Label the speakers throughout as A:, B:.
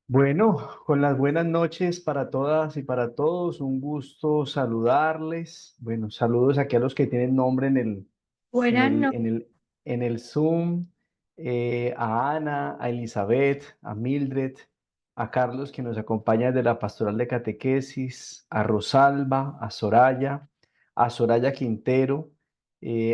A: Bueno, con las buenas noches para todas y para todos, un gusto saludarles. Bueno, saludos aquí a los que tienen nombre en
B: Buenas
A: el,
B: noches.
A: en el, en el Zoom, a Ana, a Elizabeth, a Mildred, a Carlos que nos acompaña desde la Pastoral de Catequesis, a Rosalba, a Soraya Quintero,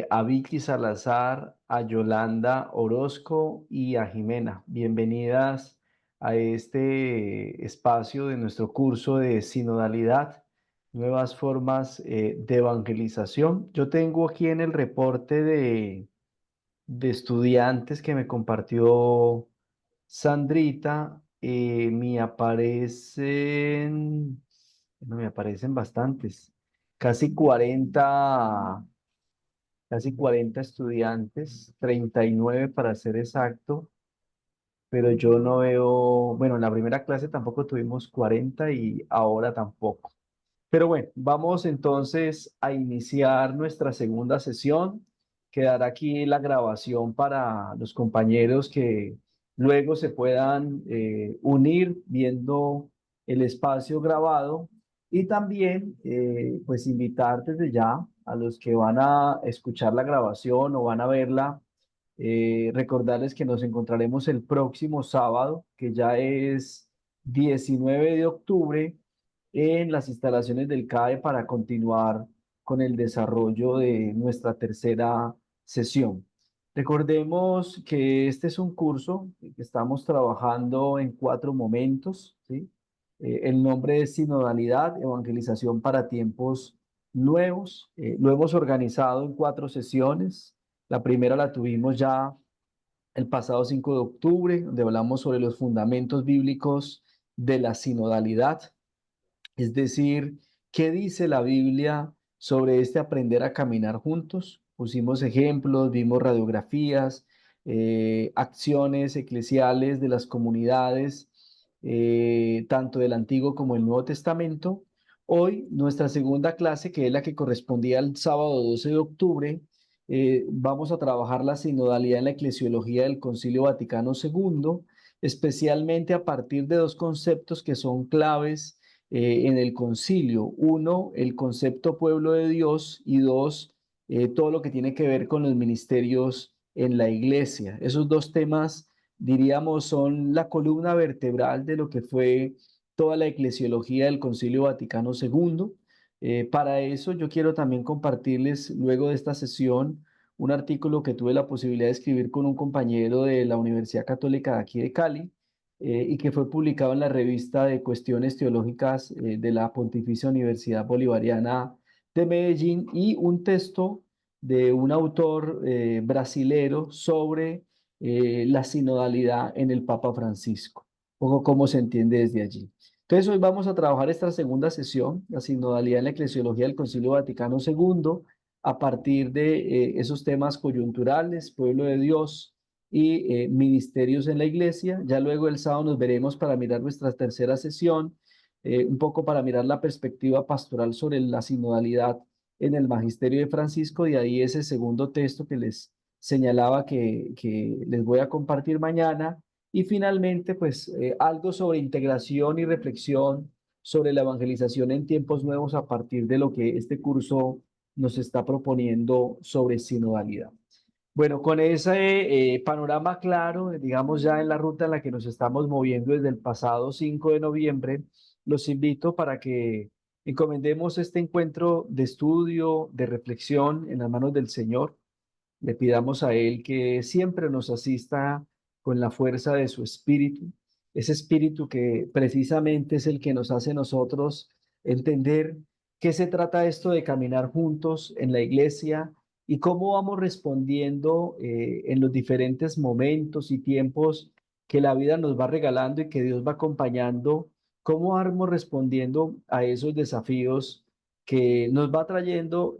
A: a Vicky Salazar, a Yolanda Orozco y a Jimena. Bienvenidas a este espacio de nuestro curso de sinodalidad, nuevas formas de evangelización. Yo tengo aquí en el reporte de estudiantes que me compartió Sandrita, me aparecen bastantes, casi 40, casi 40 estudiantes, 39 para ser exacto, pero yo no veo, bueno, en la primera clase tampoco tuvimos 40 y ahora tampoco. Pero bueno, vamos entonces a iniciar nuestra segunda sesión. Quedará aquí la grabación para los compañeros que luego se puedan unir viendo el espacio grabado y también pues invitar desde ya a los que van a escuchar la grabación o van a verla, recordarles que nos encontraremos el próximo sábado, que ya es 19 de octubre en las instalaciones del CAE para continuar con el desarrollo de nuestra tercera sesión. Recordemos que este es un curso que estamos trabajando en 4 momentos, ¿sí? El nombre es Sinodalidad, Evangelización para Tiempos Nuevos. Lo hemos organizado en 4 sesiones. La primera la tuvimos ya el pasado 5 de octubre, donde hablamos sobre los fundamentos bíblicos de la sinodalidad. Es decir, ¿qué dice la Biblia sobre este aprender a caminar juntos? Pusimos ejemplos, vimos radiografías, acciones eclesiales de las comunidades, tanto del Antiguo como del Nuevo Testamento. Hoy, nuestra segunda clase, que es la que correspondía al sábado 12 de octubre, vamos a trabajar la sinodalidad en la eclesiología del Concilio Vaticano II, especialmente a partir de dos conceptos que son claves en el concilio. Uno, el concepto pueblo de Dios y dos, todo lo que tiene que ver con los ministerios en la iglesia. Esos dos temas, diríamos, son la columna vertebral de lo que fue toda la eclesiología del Concilio Vaticano II. Para eso yo quiero también compartirles luego de esta sesión un artículo que tuve la posibilidad de escribir con un compañero de la Universidad Católica de aquí de Cali, y que fue publicado en la revista de Cuestiones Teológicas de la Pontificia Universidad Bolivariana de Medellín, y un texto de un autor brasilero sobre la sinodalidad en el Papa Francisco, o cómo se entiende desde allí. Entonces hoy vamos a trabajar esta segunda sesión, la sinodalidad en la eclesiología del Concilio Vaticano II, a partir de esos temas coyunturales, pueblo de Dios, y ministerios en la iglesia. Ya luego el sábado nos veremos para mirar nuestra tercera sesión, un poco para mirar la perspectiva pastoral sobre la sinodalidad en el magisterio de Francisco, y ahí ese segundo texto que les señalaba que les voy a compartir mañana. Y finalmente, pues algo sobre integración y reflexión sobre la evangelización en tiempos nuevos a partir de lo que este curso nos está proponiendo sobre sinodalidad. Bueno, con ese panorama claro, digamos ya en la ruta en la que nos estamos moviendo desde el pasado 5 de noviembre, los invito para que encomendemos este encuentro de estudio, de reflexión en las manos del Señor. Le pidamos a Él que siempre nos asista con la fuerza de su espíritu, ese espíritu que precisamente es el que nos hace nosotros entender qué se trata esto de caminar juntos en la iglesia y cómo vamos respondiendo en los diferentes momentos y tiempos que la vida nos va regalando y que Dios va acompañando, cómo vamos respondiendo a esos desafíos que nos va trayendo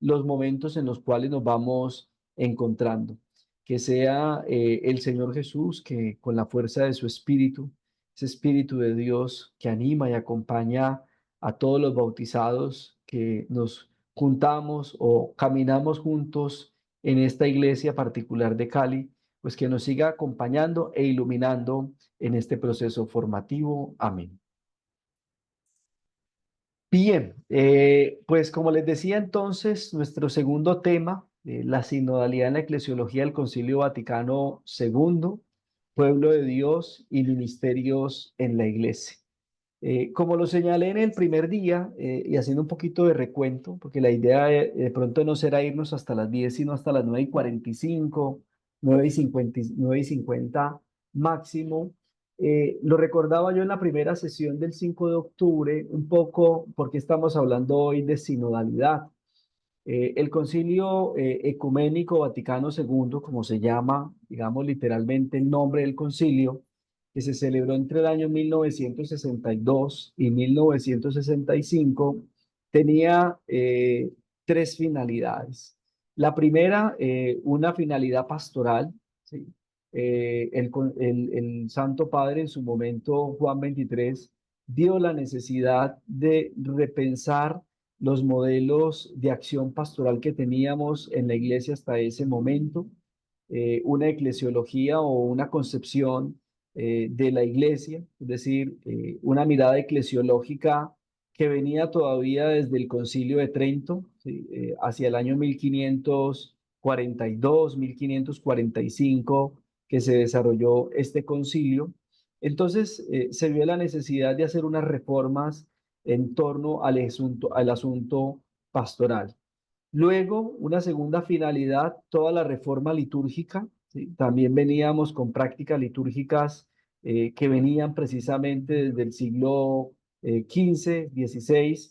A: los momentos en los cuales nos vamos encontrando. Que sea el Señor Jesús que con la fuerza de su Espíritu, ese Espíritu de Dios que anima y acompaña a todos los bautizados que nos juntamos o caminamos juntos en esta iglesia particular de Cali, pues que nos siga acompañando e iluminando en este proceso formativo. Amén. Bien, pues como les decía entonces, nuestro segundo tema, la sinodalidad en la eclesiología del Concilio Vaticano II, pueblo de Dios y ministerios en la iglesia. Como lo señalé en el primer día, y haciendo un poquito de recuento, porque la idea de pronto no será irnos hasta las 10, sino hasta las 9:45, 9:50, 9:50 máximo. Lo recordaba yo en la primera sesión del 5 de octubre, un poco porque estamos hablando hoy de sinodalidad. El Concilio Ecuménico Vaticano II, como se llama, digamos literalmente el nombre del concilio, que se celebró entre el año 1962 y 1965, tenía tres finalidades. La primera, una finalidad pastoral, ¿sí? El Santo Padre en su momento, Juan 23, dio la necesidad de repensar los modelos de acción pastoral que teníamos en la iglesia hasta ese momento, una eclesiología o una concepción de la iglesia, es decir, una mirada eclesiológica que venía todavía desde el Concilio de Trento, ¿sí? Hacia el año 1542, 1545, que se desarrolló este concilio. Entonces, se vio la necesidad de hacer unas reformas en torno al asunto pastoral. Luego, una segunda finalidad, toda la reforma litúrgica, ¿sí? También veníamos con prácticas litúrgicas que venían precisamente desde el siglo XV, XVI,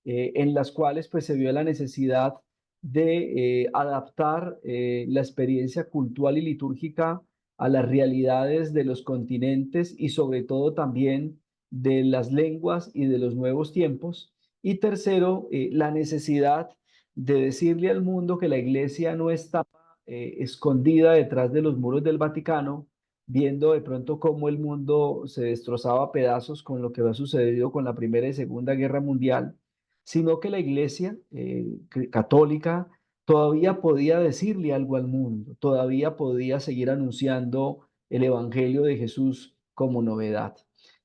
A: en las cuales pues se vio la necesidad de adaptar la experiencia cultural y litúrgica a las realidades de los continentes y sobre todo también de las lenguas y de los nuevos tiempos. Y tercero, la necesidad de decirle al mundo que la iglesia no está escondida detrás de los muros del Vaticano, viendo de pronto cómo el mundo se destrozaba a pedazos con lo que había sucedido con la Primera y Segunda Guerra Mundial, sino que la iglesia católica todavía podía decirle algo al mundo, todavía podía seguir anunciando el Evangelio de Jesús como novedad.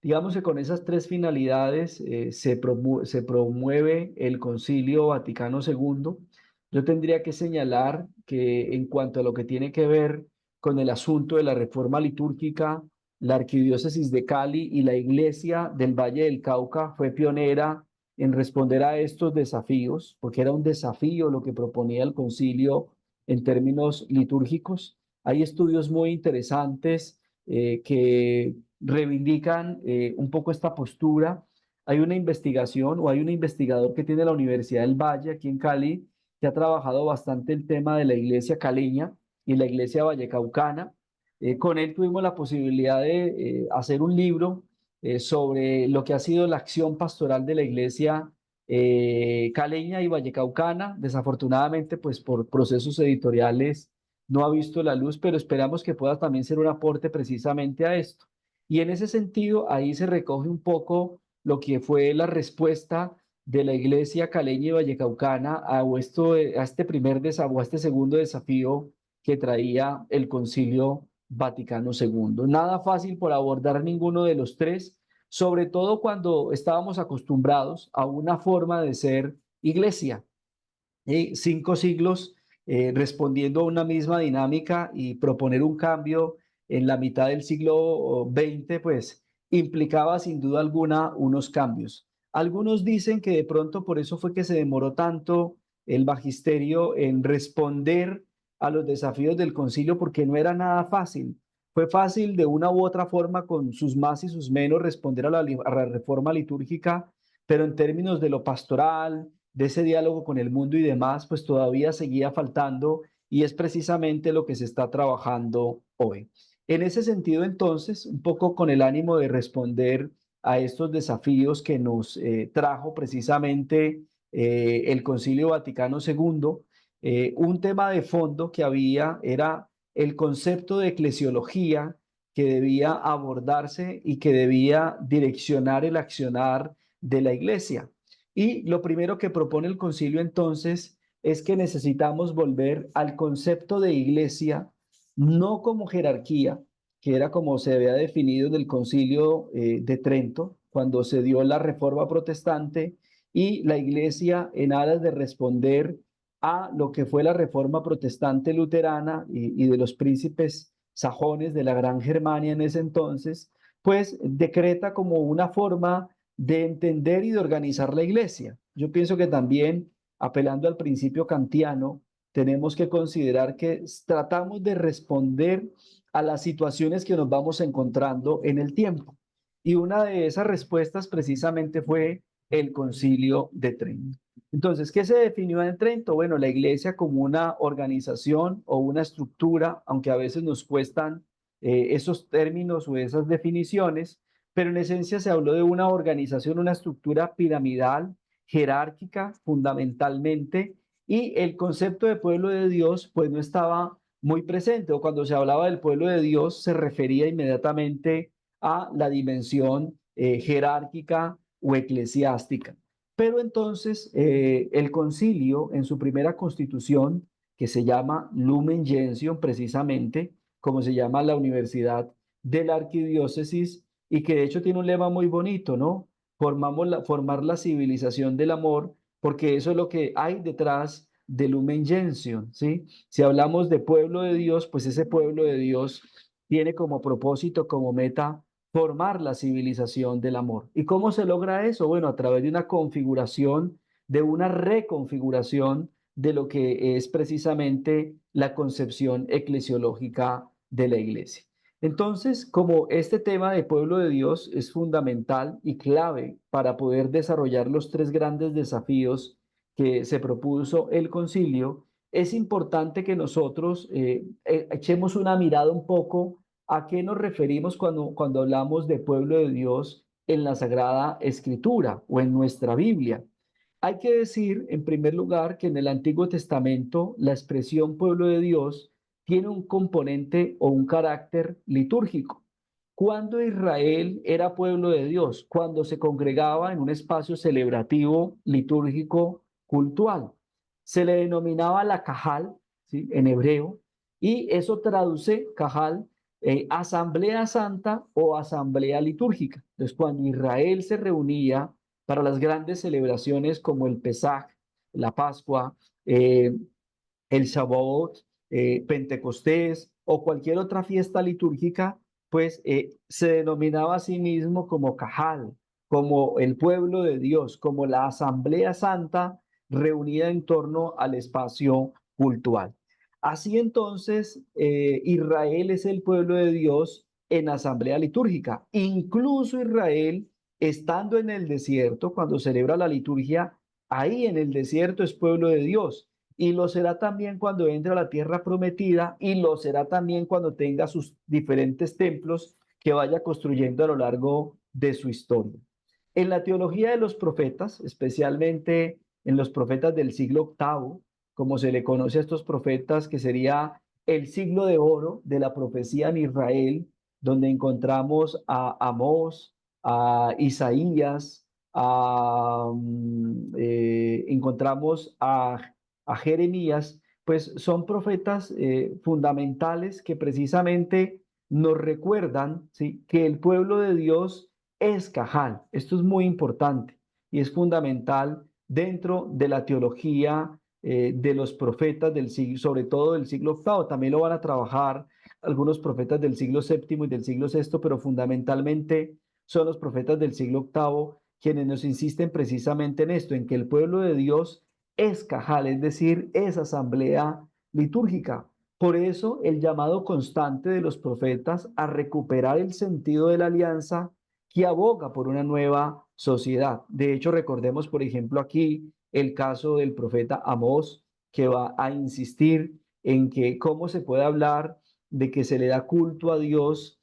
A: Digamos que con esas tres finalidades se promueve el Concilio Vaticano II. Yo tendría que señalar que en cuanto a lo que tiene que ver con el asunto de la reforma litúrgica, la Arquidiócesis de Cali y la Iglesia del Valle del Cauca fue pionera en responder a estos desafíos, porque era un desafío lo que proponía el concilio en términos litúrgicos. Hay estudios muy interesantes que reivindican un poco esta postura. Hay una investigación o hay un investigador que tiene la Universidad del Valle aquí en Cali que ha trabajado bastante el tema de la iglesia caleña y la iglesia vallecaucana. Con él tuvimos la posibilidad de hacer un libro sobre lo que ha sido la acción pastoral de la iglesia caleña y vallecaucana. Desafortunadamente, pues por procesos editoriales no ha visto la luz, pero esperamos que pueda también ser un aporte precisamente a esto. Y en ese sentido, ahí se recoge un poco lo que fue la respuesta de la iglesia caleña y vallecaucana a este a este segundo desafío que traía el Concilio Vaticano II. Nada fácil por abordar ninguno de los tres, sobre todo cuando estábamos acostumbrados a una forma de ser iglesia. 5 siglos respondiendo a una misma dinámica y proponer un cambio en la mitad del siglo XX, pues implicaba sin duda alguna unos cambios. Algunos dicen que de pronto por eso fue que se demoró tanto el magisterio en responder a los desafíos del concilio, porque no era nada fácil. Fue fácil de una u otra forma, con sus más y sus menos, responder a la reforma litúrgica, pero en términos de lo pastoral, de ese diálogo con el mundo y demás, pues todavía seguía faltando y es precisamente lo que se está trabajando hoy. En ese sentido, entonces, un poco con el ánimo de responder a estos desafíos que nos trajo precisamente el Concilio Vaticano II, un tema de fondo que había era el concepto de eclesiología que debía abordarse y que debía direccionar el accionar de la iglesia. Y lo primero que propone el concilio entonces es que necesitamos volver al concepto de iglesia no como jerarquía, que era como se había definido en el Concilio de Trento, cuando se dio la Reforma Protestante y la Iglesia, en aras de responder a lo que fue la Reforma Protestante luterana y de los príncipes sajones de la Gran Germania en ese entonces, pues decreta como una forma de entender y de organizar la Iglesia. Yo pienso que también, apelando al principio kantiano, tenemos que considerar que tratamos de responder a las situaciones que nos vamos encontrando en el tiempo. Y una de esas respuestas precisamente fue el Concilio de Trento. Entonces, ¿qué se definió en Trento? Bueno, la iglesia como una organización o una estructura, aunque a veces nos cuestan esos términos o esas definiciones, pero en esencia se habló de una organización, una estructura piramidal, jerárquica, fundamentalmente, y el concepto de pueblo de Dios pues no estaba muy presente, o cuando se hablaba del pueblo de Dios se refería inmediatamente a la dimensión jerárquica o eclesiástica. Pero entonces el concilio en su primera constitución, que se llama Lumen Gentium precisamente, como se llama la Universidad de la Arquidiócesis, y que de hecho tiene un lema muy bonito, ¿no? Formar la civilización del amor, porque eso es lo que hay detrás de Lumen Gentium, ¿sí? Si hablamos de pueblo de Dios, pues ese pueblo de Dios tiene como propósito, como meta, formar la civilización del amor. ¿Y cómo se logra eso? Bueno, a través de una configuración, de una reconfiguración de lo que es precisamente la concepción eclesiológica de la iglesia. Entonces, como este tema de pueblo de Dios es fundamental y clave para poder desarrollar los tres grandes desafíos que se propuso el concilio, es importante que nosotros echemos una mirada un poco a qué nos referimos cuando hablamos de pueblo de Dios en la Sagrada Escritura o en nuestra Biblia. Hay que decir, en primer lugar, que en el Antiguo Testamento la expresión pueblo de Dios tiene un componente o un carácter litúrgico. Cuando Israel era pueblo de Dios, cuando se congregaba en un espacio celebrativo, litúrgico, cultural, se le denominaba la Cajal, ¿sí? En hebreo, y eso traduce Cajal, asamblea santa o asamblea litúrgica. Entonces, cuando Israel se reunía para las grandes celebraciones como el Pesaj, la Pascua, eh, el Shavuot, Pentecostés o cualquier otra fiesta litúrgica, pues se denominaba a sí mismo como Cajal, como el pueblo de Dios, como la Asamblea Santa reunida en torno al espacio cultural. Así entonces, Israel es el pueblo de Dios en asamblea litúrgica. Incluso Israel, estando en el desierto, cuando celebra la liturgia, ahí en el desierto es pueblo de Dios y lo será también cuando entre a la tierra prometida y lo será también cuando tenga sus diferentes templos que vaya construyendo a lo largo de su historia. En la teología de los profetas, especialmente en los profetas del siglo octavo, como se le conoce a estos profetas, que sería el siglo de oro de la profecía en Israel, donde encontramos a Amós, a Isaías, encontramos a Jeremías, pues son profetas fundamentales que precisamente nos recuerdan, ¿sí?, que el pueblo de Dios es Cajal. Esto es muy importante y es fundamental dentro de la teología de los profetas del siglo, sobre todo del siglo octavo. También lo van a trabajar algunos profetas del siglo séptimo y del siglo sexto, pero fundamentalmente son los profetas del siglo octavo quienes nos insisten precisamente en esto, en que el pueblo de Dios es Cajal, es decir, es asamblea litúrgica. Por eso el llamado constante de los profetas a recuperar el sentido de la alianza que aboga por una nueva sociedad. De hecho, recordemos, por ejemplo, aquí el caso del profeta Amós, que va a insistir en que cómo se puede hablar de que se le da culto a Dios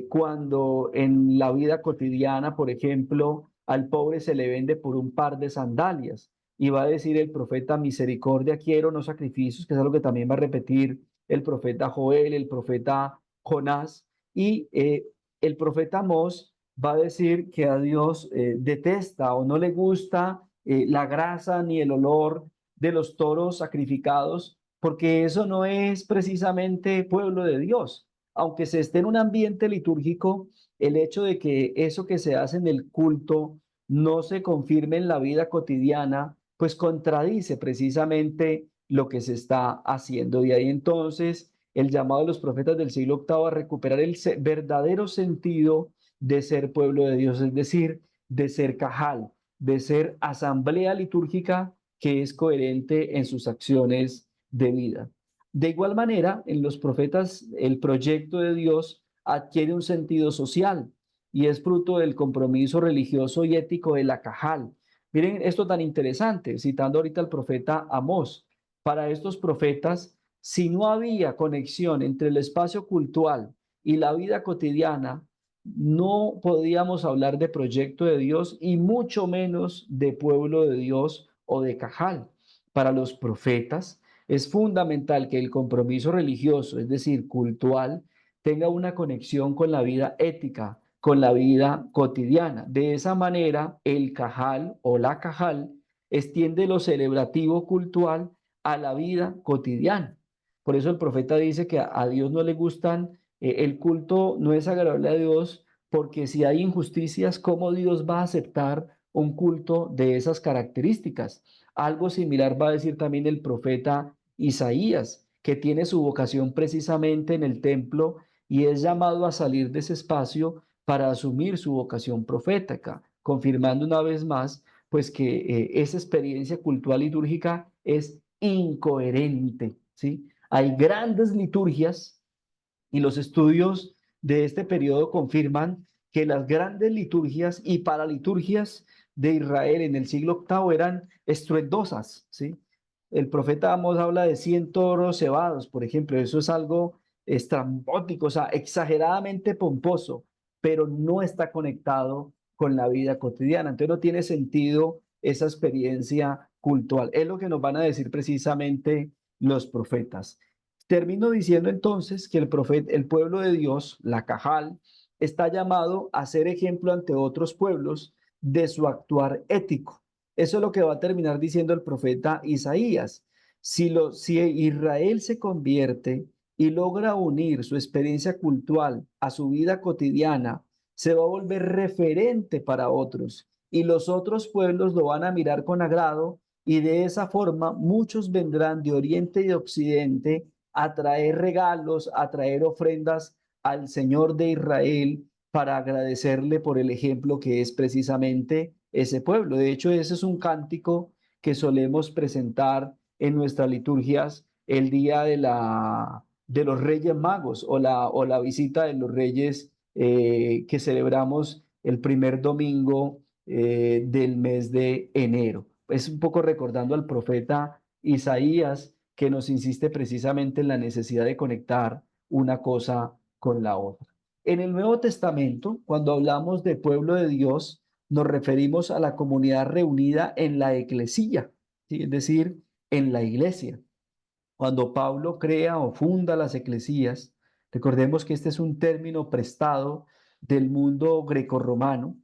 A: cuando en la vida cotidiana, por ejemplo, al pobre se le vende por un par de sandalias. Y va a decir el profeta, misericordia quiero, no sacrificios, que es algo que también va a repetir el profeta Joel, el profeta Jonás. Y el profeta Amós va a decir que a Dios detesta o no le gusta la grasa ni el olor de los toros sacrificados porque eso no es precisamente pueblo de Dios. Aunque se esté en un ambiente litúrgico, el hecho de que eso que se hace en el culto no se confirme en la vida cotidiana, pues contradice precisamente lo que se está haciendo. Y ahí entonces el llamado de los profetas del siglo octavo a recuperar el verdadero sentido de ser pueblo de Dios, es decir, de ser cajal, de ser asamblea litúrgica que es coherente en sus acciones de vida. De igual manera, en los profetas el proyecto de Dios adquiere un sentido social y es fruto del compromiso religioso y ético de la cajal. Miren esto tan interesante, citando ahorita al profeta Amós. Para estos profetas, si no había conexión entre el espacio cultural y la vida cotidiana, no podíamos hablar de proyecto de Dios y mucho menos de pueblo de Dios o de cajal. Para los profetas es fundamental que el compromiso religioso, es decir, cultural, tenga una conexión con la vida ética, con la vida cotidiana. De esa manera, el cajal o la cajal extiende lo celebrativo cultural a la vida cotidiana. Por eso el profeta dice que a Dios no le gustan, el culto no es agradable a Dios, porque si hay injusticias, ¿cómo Dios va a aceptar un culto de esas características? Algo similar va a decir también el profeta Isaías, que tiene su vocación precisamente en el templo y es llamado a salir de ese espacio para asumir su vocación profética, confirmando una vez más pues que esa experiencia cultural litúrgica es incoherente, ¿sí? Hay grandes liturgias y los estudios de este periodo confirman que las grandes liturgias y paraliturgias de Israel en el siglo octavo eran estruendosas, ¿sí? El profeta Amós habla de 100 toros cebados, por ejemplo. Eso es algo estrambótico, o sea, exageradamente pomposo, pero no está conectado con la vida cotidiana. Entonces no tiene sentido esa experiencia cultural. Es lo que nos van a decir precisamente los profetas. Termino diciendo entonces que el profeta, el pueblo de Dios, la Cajal, está llamado a ser ejemplo ante otros pueblos de su actuar ético. Eso es lo que va a terminar diciendo el profeta Isaías. Si Israel se convierte y logra unir su experiencia cultural a su vida cotidiana, se va a volver referente para otros y los otros pueblos lo van a mirar con agrado y de esa forma muchos vendrán de oriente y de occidente a traer regalos, a traer ofrendas al Señor de Israel para agradecerle por el ejemplo que es precisamente ese pueblo. De hecho, ese es un cántico que solemos presentar en nuestras liturgias el día de los Reyes Magos o la visita de los Reyes que celebramos el primer domingo del mes de enero. Es un poco recordando al profeta Isaías que nos insiste precisamente en la necesidad de conectar una cosa con la otra. En el Nuevo Testamento, cuando hablamos de pueblo de Dios, nos referimos a la comunidad reunida en la eclesía, ¿sí? Es decir, en la iglesia. Cuando Pablo crea o funda las eclesías, recordemos que este es un término prestado del mundo grecorromano.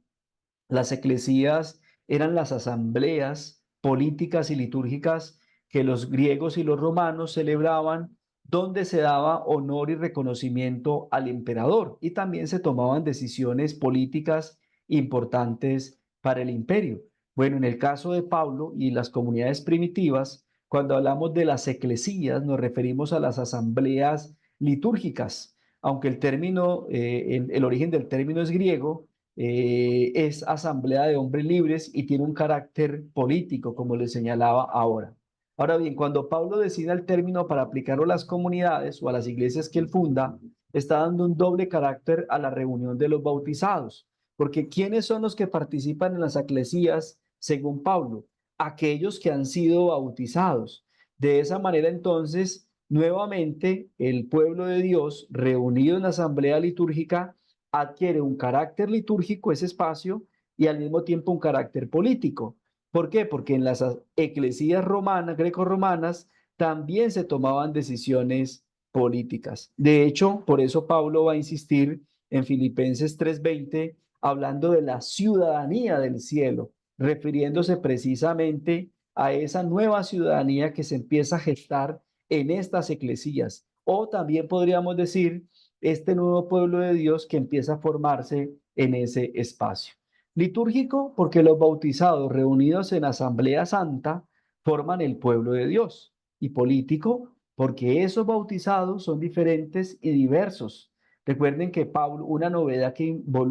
A: Las eclesías eran las asambleas políticas y litúrgicas que los griegos y los romanos celebraban, donde se daba honor y reconocimiento al emperador y también se tomaban decisiones políticas importantes para el imperio. Bueno, en el caso de Pablo y las comunidades primitivas, cuando hablamos de las eclesías, nos referimos a las asambleas litúrgicas, aunque el término, el origen del término es griego, es asamblea de hombres libres y tiene un carácter político, como les señalaba ahora. Ahora bien, cuando Pablo decide el término para aplicarlo a las comunidades o a las iglesias que él funda, está dando un doble carácter a la reunión de los bautizados, porque ¿quiénes son los que participan en las eclesías según Pablo? Aquellos que han sido bautizados. De esa manera, entonces, nuevamente el pueblo de Dios, reunido en la asamblea litúrgica, adquiere un carácter litúrgico ese espacio y al mismo tiempo un carácter político. ¿Por qué? Porque en las eclesías romanas, grecorromanas, también se tomaban decisiones políticas. De hecho, por eso Pablo va a insistir en Filipenses 3:20, hablando de la ciudadanía del cielo, refiriéndose precisamente a esa nueva ciudadanía que se empieza a gestar en estas eclesías. O también podríamos decir este nuevo pueblo de Dios que empieza a formarse en ese espacio. Litúrgico, porque los bautizados reunidos en Asamblea Santa forman el pueblo de Dios. Y político, porque esos bautizados son diferentes y diversos. Recuerden que Pablo, una novedad que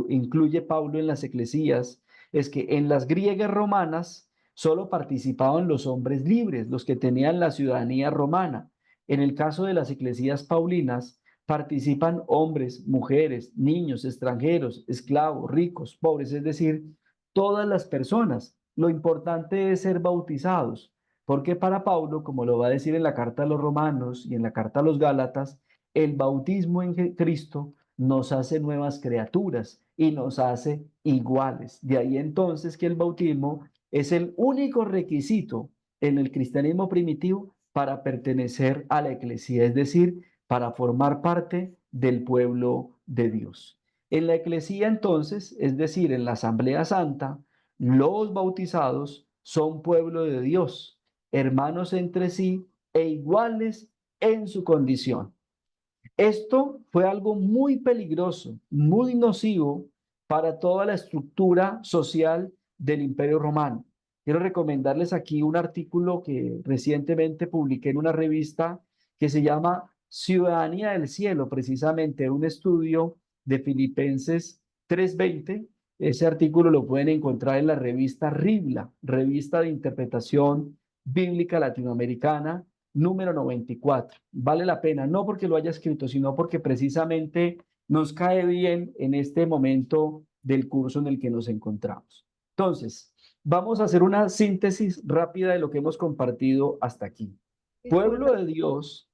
A: incluye Pablo en las eclesías, es que en las griegas romanas solo participaban los hombres libres, los que tenían la ciudadanía romana. En el caso de las eclesías paulinas, participan hombres, mujeres, niños, extranjeros, esclavos, ricos, pobres, es decir, todas las personas. Lo importante es ser bautizados, porque para Pablo, como lo va a decir en la carta a los romanos y en la carta a los gálatas, el bautismo en Cristo nos hace nuevas criaturas y nos hace iguales. De ahí entonces que el bautismo es el único requisito en el cristianismo primitivo para pertenecer a la eclesía, es decir, para formar parte del pueblo de Dios. En la eclesía entonces, es decir, en la Asamblea Santa, los bautizados son pueblo de Dios, hermanos entre sí e iguales en su condición. Esto fue algo muy peligroso, muy nocivo para toda la estructura social del Imperio Romano. Quiero recomendarles aquí un artículo que recientemente publiqué en una revista que se llama Ciudadanía del Cielo, precisamente un estudio de Filipenses 3:20. Ese artículo lo pueden encontrar en la revista RIBLA, Revista de Interpretación Bíblica Latinoamericana, número 94. Vale la pena, no porque lo haya escrito, sino porque precisamente nos cae bien en este momento del curso en el que nos encontramos. Entonces, vamos a hacer una síntesis rápida de lo que hemos compartido hasta aquí.
B: Disculpe,
A: Pueblo de Dios,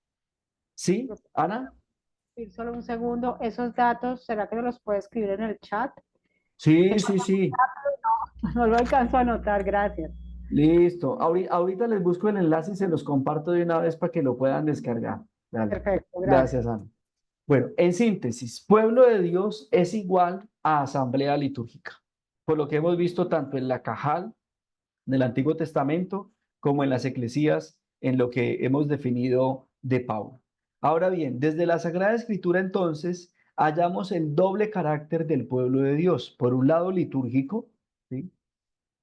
A: ¿sí, Ana?
B: solo un segundo. Esos datos, ¿será que me los puede escribir en el chat?
A: Sí, sí, sí.
B: No lo alcanzo a anotar, gracias.
A: Listo. Ahorita les busco el enlace y se los comparto de una vez para que lo puedan descargar. Dale.
B: Perfecto, gracias.
A: Gracias, Ana. Bueno, en síntesis, pueblo de Dios es igual a asamblea litúrgica, por lo que hemos visto tanto en la Cajal del Antiguo Testamento como en las eclesías, en lo que hemos definido de Pablo. Ahora bien, desde la Sagrada Escritura entonces hallamos el doble carácter del pueblo de Dios. Por un lado, litúrgico, ¿sí?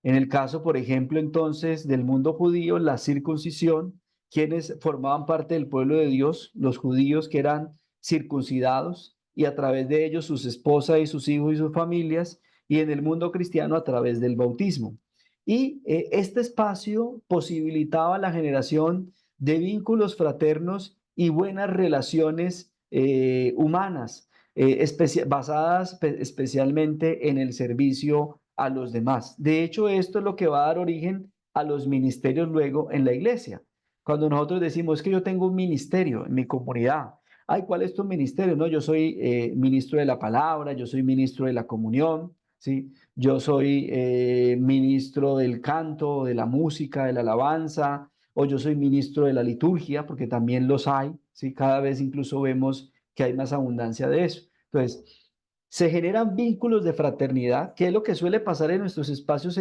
A: En el caso, por ejemplo, entonces del mundo judío, la circuncisión, quienes formaban parte del pueblo de Dios, los judíos que eran circuncidados y a través de ellos sus esposas y sus hijos y sus familias, y en el mundo cristiano a través del bautismo. Y este espacio posibilitaba la generación de vínculos fraternos y buenas relaciones humanas, basadas especialmente en el servicio a los demás. De hecho, esto es lo que va a dar origen a los ministerios luego en la iglesia. Cuando nosotros decimos que yo tengo un ministerio en mi comunidad, ay, ¿cuál es tu ministerio? No, yo soy ministro de la palabra, yo soy ministro de la comunión, ¿sí? Yo soy ministro del canto, de la música, de la alabanza, o yo soy ministro de la liturgia, porque también los hay, ¿sí? Cada vez incluso vemos que hay más abundancia de eso. Entonces, se generan vínculos de fraternidad, que es lo que suele pasar en nuestros espacios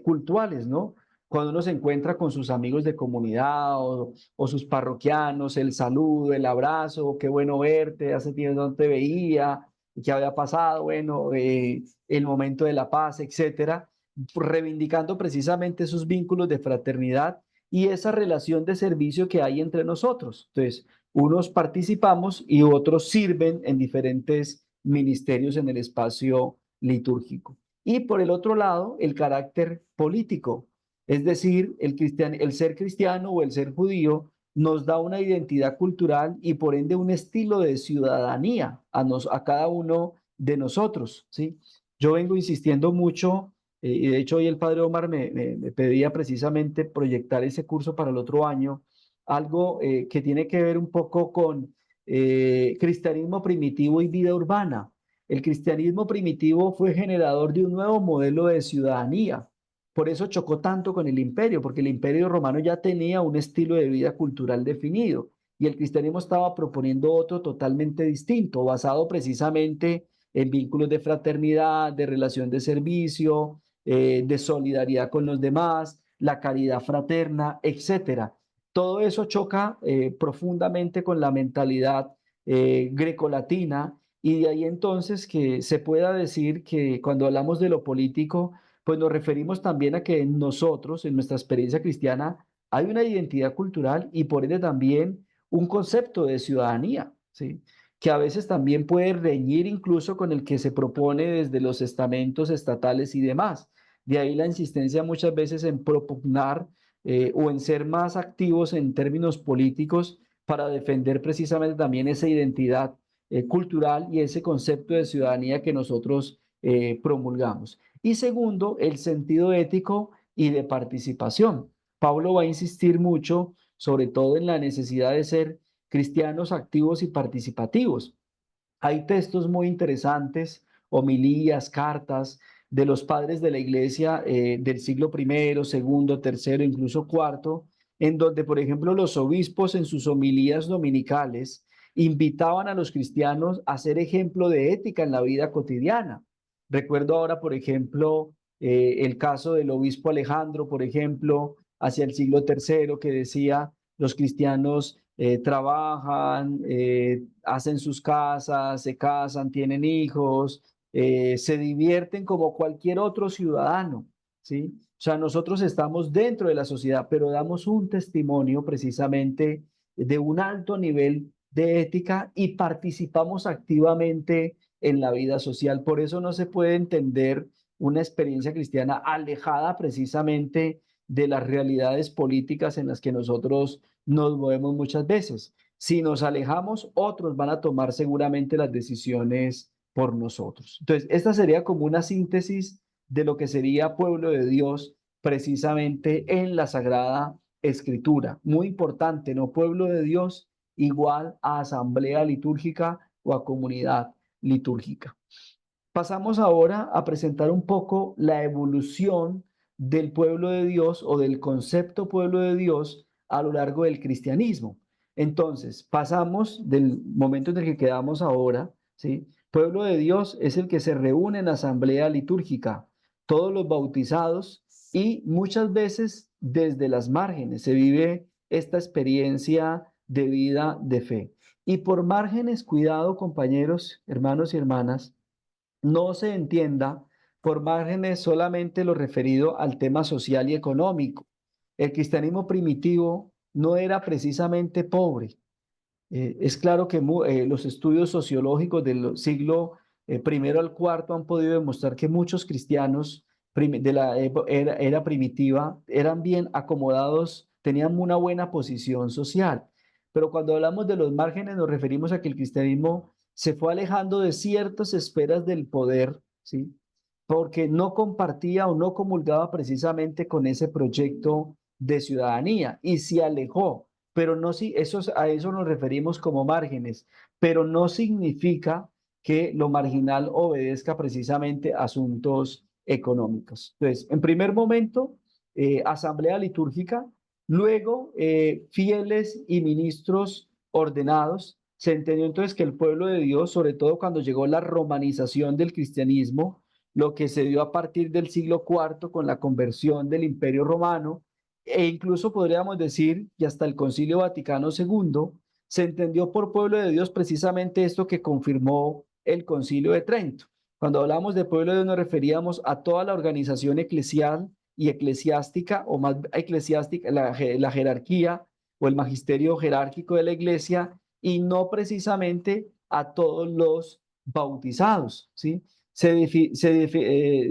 A: cultuales, ¿no? Cuando uno se encuentra con sus amigos de comunidad o sus parroquianos, el saludo, el abrazo, qué bueno verte, hace tiempo no te veía, qué había pasado, bueno, el momento de la paz, etcétera, reivindicando precisamente esos vínculos de fraternidad y esa relación de servicio que hay entre nosotros. Entonces, unos participamos y otros sirven en diferentes ministerios en el espacio litúrgico. Y por el otro lado, el carácter político, es decir, el ser cristiano o el ser judío nos da una identidad cultural y por ende un estilo de ciudadanía a cada uno de nosotros, ¿sí? Yo vengo insistiendo mucho, y de hecho hoy el padre Omar me pedía precisamente proyectar ese curso para el otro año, algo que tiene que ver un poco con cristianismo primitivo y vida urbana. El cristianismo primitivo fue generador de un nuevo modelo de ciudadanía. Por eso chocó tanto con el imperio, porque el imperio romano ya tenía un estilo de vida cultural definido y el cristianismo estaba proponiendo otro totalmente distinto, basado precisamente en vínculos de fraternidad, de relación de servicio, de solidaridad con los demás, la caridad fraterna, etcétera. Todo eso choca profundamente con la mentalidad grecolatina y de ahí entonces que se pueda decir que cuando hablamos de lo político, pues nos referimos también a que en nosotros, en nuestra experiencia cristiana, hay una identidad cultural y por ende también un concepto de ciudadanía, ¿sí? Que a veces también puede reñir incluso con el que se propone desde los estamentos estatales y demás. De ahí la insistencia muchas veces en propugnar o en ser más activos en términos políticos para defender precisamente también esa identidad cultural y ese concepto de ciudadanía que nosotros promulgamos. Y segundo, el sentido ético y de participación. Pablo va a insistir mucho, sobre todo en la necesidad de ser cristianos activos y participativos. Hay textos muy interesantes, homilías, cartas de los padres de la iglesia del siglo primero, segundo, tercero, incluso cuarto, en donde, por ejemplo, los obispos en sus homilías dominicales invitaban a los cristianos a ser ejemplo de ética en la vida cotidiana. Recuerdo ahora, por ejemplo, el caso del obispo Alejandro, por ejemplo, hacia el siglo tercero, que decía, los cristianos trabajan, hacen sus casas, se casan, tienen hijos, se divierten como cualquier otro ciudadano, ¿sí? O sea, nosotros estamos dentro de la sociedad, pero damos un testimonio precisamente de un alto nivel de ética y participamos activamente en la vida social. Por eso no se puede entender una experiencia cristiana alejada precisamente de las realidades políticas en las que nosotros nos movemos muchas veces. Si nos alejamos, otros van a tomar seguramente las decisiones por nosotros. Entonces, esta sería como una síntesis de lo que sería pueblo de Dios precisamente en la Sagrada Escritura. Muy importante, ¿no? Pueblo de Dios igual a asamblea litúrgica o a comunidad litúrgica. Pasamos ahora a presentar un poco la evolución del pueblo de Dios o del concepto pueblo de Dios a lo largo del cristianismo. Entonces, pasamos del momento en el que quedamos ahora, ¿sí? Pueblo de Dios es el que se reúne en asamblea litúrgica, todos los bautizados y muchas veces desde las márgenes se vive esta experiencia de vida de fe. Y por márgenes, cuidado, compañeros, hermanos y hermanas, no se entienda por márgenes solamente lo referido al tema social y económico. El cristianismo primitivo no era precisamente pobre. Es claro que los estudios sociológicos del siglo primero al cuarto han podido demostrar que muchos cristianos de la era primitiva eran bien acomodados, tenían una buena posición social. Pero cuando hablamos de los márgenes nos referimos a que el cristianismo se fue alejando de ciertas esferas del poder, ¿sí? Porque no compartía o no comulgaba precisamente con ese proyecto de ciudadanía y se alejó, pero no si eso, a eso nos referimos como márgenes, pero no significa que lo marginal obedezca precisamente a asuntos económicos. Entonces, en primer momento, asamblea litúrgica, luego fieles y ministros ordenados. Se entendió entonces que el pueblo de Dios, sobre todo cuando llegó la romanización del cristianismo, lo que se dio a partir del siglo IV con la conversión del Imperio Romano, e incluso podríamos decir que hasta el Concilio Vaticano II se entendió por pueblo de Dios precisamente esto que confirmó el Concilio de Trento. Cuando hablamos de pueblo de Dios nos referíamos a toda la organización eclesial y eclesiástica, o más eclesiástica, la jerarquía o el magisterio jerárquico de la iglesia, y no precisamente a todos los bautizados, ¿sí?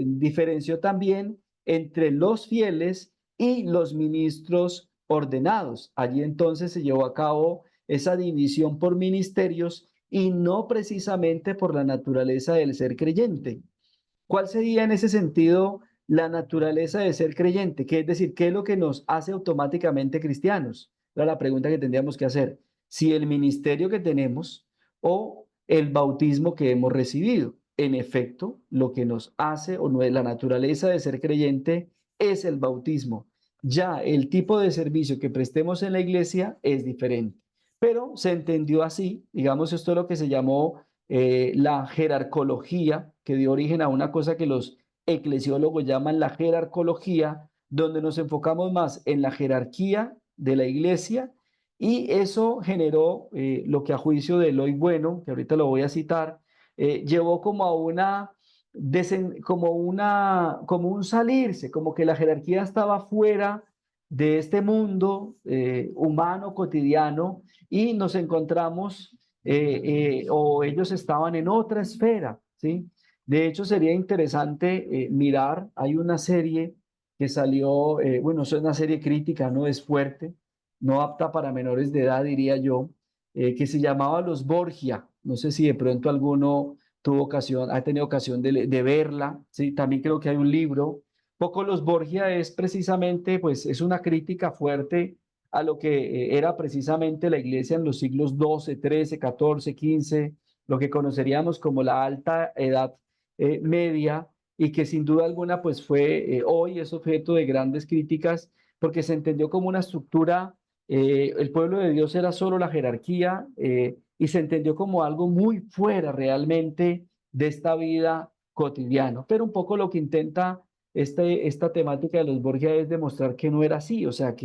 A: Diferenció también entre los fieles y los ministros ordenados. Allí entonces se llevó a cabo esa división por ministerios y no precisamente por la naturaleza del ser creyente. ¿Cuál sería en ese sentido la naturaleza de ser creyente? ¿Qué es decir, qué es lo que nos hace automáticamente cristianos? Era la pregunta que tendríamos que hacer. Si el ministerio que tenemos o el bautismo que hemos recibido. En efecto, lo que nos hace o no es la naturaleza de ser creyente es el bautismo. Ya el tipo de servicio que prestemos en la iglesia es diferente, pero se entendió así, digamos, esto es lo que se llamó la jerarcología, que dio origen a una cosa que los eclesiólogos llaman la jerarcología, donde nos enfocamos más en la jerarquía de la iglesia, y eso generó lo que a juicio de Eloy Bueno, que ahorita lo voy a citar, llevó como a como un salirse, como que la jerarquía estaba fuera de este mundo humano, cotidiano, y nos encontramos, o ellos estaban en otra esfera, ¿sí? De hecho, sería interesante mirar, hay una serie que salió, bueno, es una serie crítica, no es fuerte, no apta para menores de edad, diría yo, que se llamaba Los Borgia. No sé si de pronto alguno tuvo ocasión, ha tenido ocasión de verla, ¿sí? También creo que hay un libro. Poco Los Borgia es precisamente, pues, es una crítica fuerte a lo que era precisamente la iglesia en los siglos XII, XIII, XIV, XV, lo que conoceríamos como la Alta Edad Media, y que sin duda alguna, pues, hoy es objeto de grandes críticas porque se entendió como una estructura, el pueblo de Dios era solo la jerarquía, y se entendió como algo muy fuera realmente de esta vida cotidiana. Pero un poco lo que intenta esta temática de los Borgia es demostrar que no era así, o sea,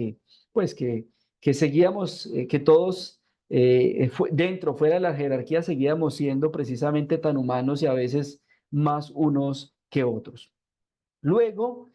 A: pues que seguíamos, que todos dentro, fuera de la jerarquía, seguíamos siendo precisamente tan humanos y a veces más unos que otros. Luego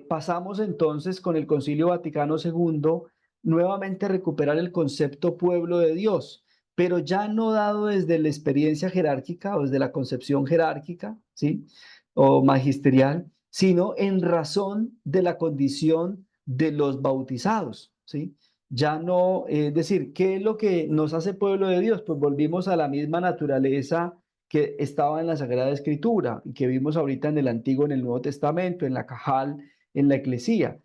A: pasamos entonces con el Concilio Vaticano II nuevamente a recuperar el concepto pueblo de Dios, pero ya no dado desde la experiencia jerárquica o desde la concepción jerárquica, ¿sí? O magisterial, sino en razón de la condición de los bautizados, ¿sí? Ya no, es decir, ¿qué es lo que nos hace pueblo de Dios? Pues volvimos a la misma naturaleza que estaba en la Sagrada Escritura y que vimos ahorita en el Antiguo, en el Nuevo Testamento, en la Cajal, en la Eclesía.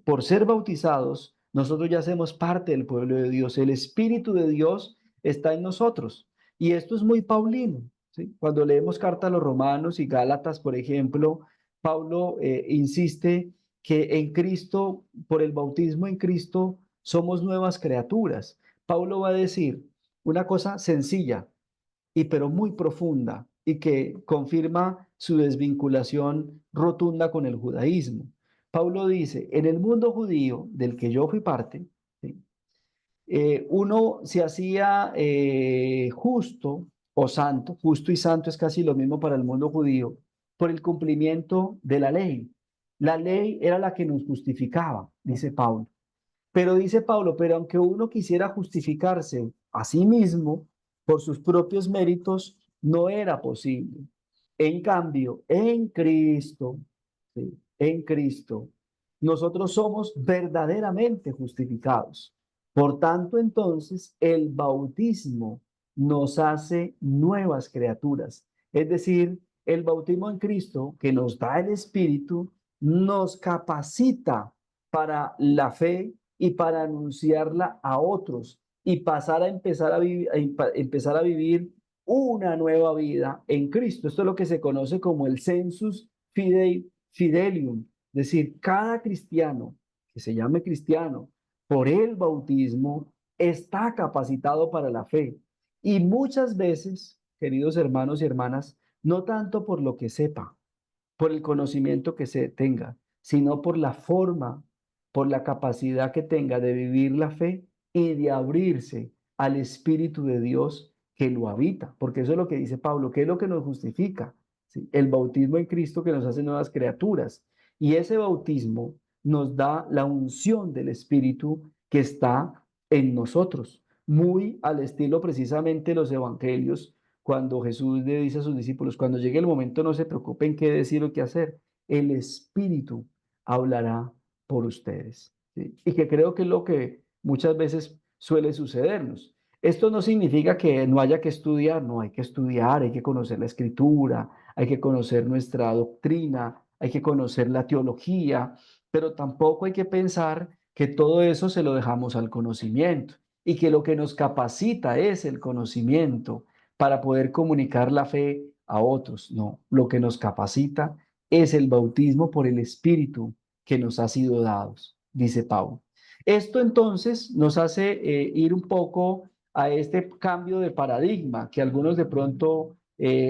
A: Por ser bautizados, nosotros ya hacemos parte del pueblo de Dios. El Espíritu de Dios está en nosotros. Y esto es muy paulino, ¿sí? Cuando leemos carta a los Romanos y Gálatas, por ejemplo, Pablo insiste que en Cristo, por el bautismo en Cristo, somos nuevas criaturas. Pablo va a decir una cosa sencilla, y pero muy profunda, y que confirma su desvinculación rotunda con el judaísmo. Pablo dice, en el mundo judío del que yo fui parte, ¿sí? Uno se hacía justo o santo, justo y santo es casi lo mismo para el mundo judío, por el cumplimiento de la ley. La ley era la que nos justificaba, dice Pablo. Pero dice Pablo, pero aunque uno quisiera justificarse a sí mismo por sus propios méritos, no era posible. En cambio, en Cristo, ¿sí? En Cristo, nosotros somos verdaderamente justificados. Por tanto, entonces, el bautismo nos hace nuevas criaturas. Es decir, el bautismo en Cristo, que nos da el Espíritu, nos capacita para la fe y para anunciarla a otros y pasar a empezar empezar a vivir una nueva vida en Cristo. Esto es lo que se conoce como el sensus fidelium, es decir, cada cristiano que se llame cristiano por el bautismo está capacitado para la fe. Y muchas veces, queridos hermanos y hermanas, no tanto por lo que sepa, por el conocimiento que se tenga, sino por la forma, por la capacidad que tenga de vivir la fe y de abrirse al Espíritu de Dios que lo habita, porque eso es lo que dice Pablo, que es lo que nos justifica, ¿sí? El bautismo en Cristo que nos hace nuevas criaturas. Y ese bautismo nos da la unción del Espíritu que está en nosotros, muy al estilo precisamente de los evangelios cuando Jesús le dice a sus discípulos, cuando llegue el momento no se preocupen qué decir o qué hacer, el Espíritu hablará por ustedes. ¿Sí? Y que creo que es lo que muchas veces suele sucedernos. Esto no significa que no haya que estudiar, no hay que estudiar, hay que conocer la escritura, hay que conocer nuestra doctrina, hay que conocer la teología, pero tampoco hay que pensar que todo eso se lo dejamos al conocimiento y que lo que nos capacita es el conocimiento para poder comunicar la fe a otros. No, lo que nos capacita es el bautismo por el Espíritu que nos ha sido dados, dice Pablo. Esto entonces nos hace ir un poco a este cambio de paradigma que algunos de pronto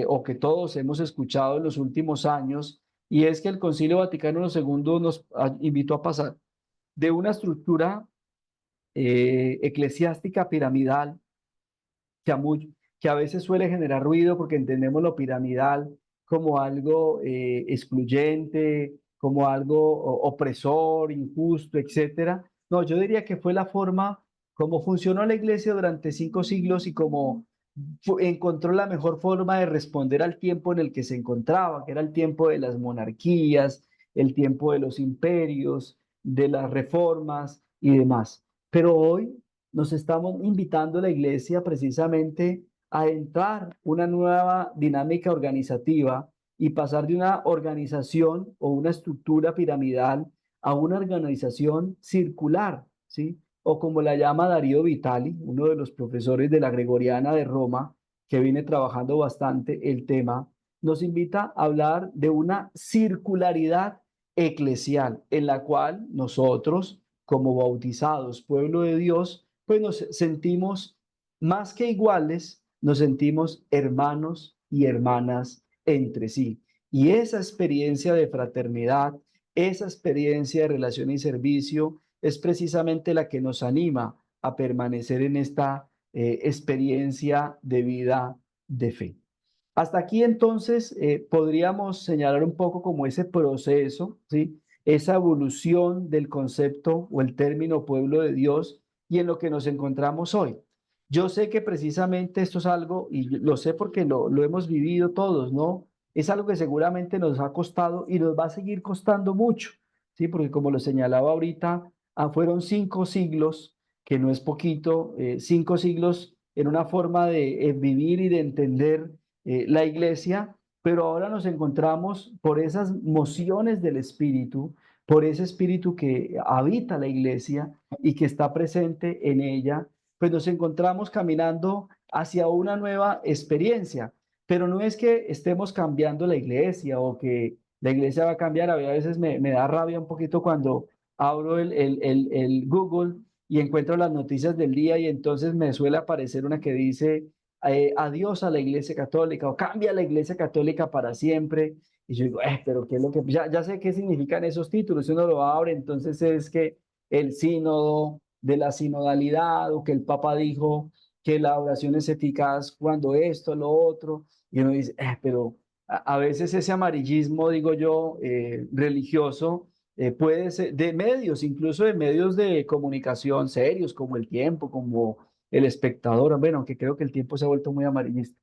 A: o que todos hemos escuchado en los últimos años, y es que el Concilio Vaticano II nos invitó a pasar de una estructura eclesiástica piramidal que que a veces suele generar ruido porque entendemos lo piramidal como algo excluyente, como algo opresor, injusto, etcétera. No, yo diría que fue la forma como funcionó la iglesia durante 5 siglos y como encontró la mejor forma de responder al tiempo en el que se encontraba, que era el tiempo de las monarquías, el tiempo de los imperios, de las reformas y demás. Pero hoy nos estamos invitando a la iglesia precisamente a entrar una nueva dinámica organizativa y pasar de una organización o una estructura piramidal a una organización circular, ¿sí? O como la llama Darío Vitali, uno de los profesores de la Gregoriana de Roma, que viene trabajando bastante el tema, nos invita a hablar de una circularidad eclesial en la cual nosotros, como bautizados, pueblo de Dios, pues nos sentimos más que iguales, nos sentimos hermanos y hermanas entre sí. Y esa experiencia de fraternidad, esa experiencia de relación y servicio es precisamente la que nos anima a permanecer en esta experiencia de vida de fe. Hasta aquí entonces podríamos señalar un poco como ese proceso, ¿sí? Esa evolución del concepto o el término pueblo de Dios y en lo que nos encontramos hoy. Yo sé que precisamente esto es algo, y lo sé porque lo hemos vivido todos, ¿no? Es algo que seguramente nos ha costado y nos va a seguir costando mucho, ¿sí? Porque como lo señalaba ahorita, fueron 5 siglos, que no es poquito, 5 siglos en una forma de vivir y de entender la iglesia, pero ahora nos encontramos por esas mociones del Espíritu, por ese Espíritu que habita la iglesia y que está presente en ella, pues nos encontramos caminando hacia una nueva experiencia. Pero no es que estemos cambiando la iglesia o que la iglesia va a cambiar. A veces me da rabia un poquito cuando abro el Google y encuentro las noticias del día y entonces me suele aparecer una que dice adiós a la Iglesia Católica o cambia la Iglesia Católica para siempre. Y yo digo, pero ¿qué es lo que...? Ya sé qué significan esos títulos. Si uno lo abre, entonces es que el sínodo de la sinodalidad o que el Papa dijo que la oración es eficaz cuando esto, lo otro. Y uno dice, pero a veces ese amarillismo, digo yo, religioso, puede ser de medios, incluso de medios de comunicación serios como El Tiempo, como El Espectador, bueno, aunque creo que El Tiempo se ha vuelto muy amarillista,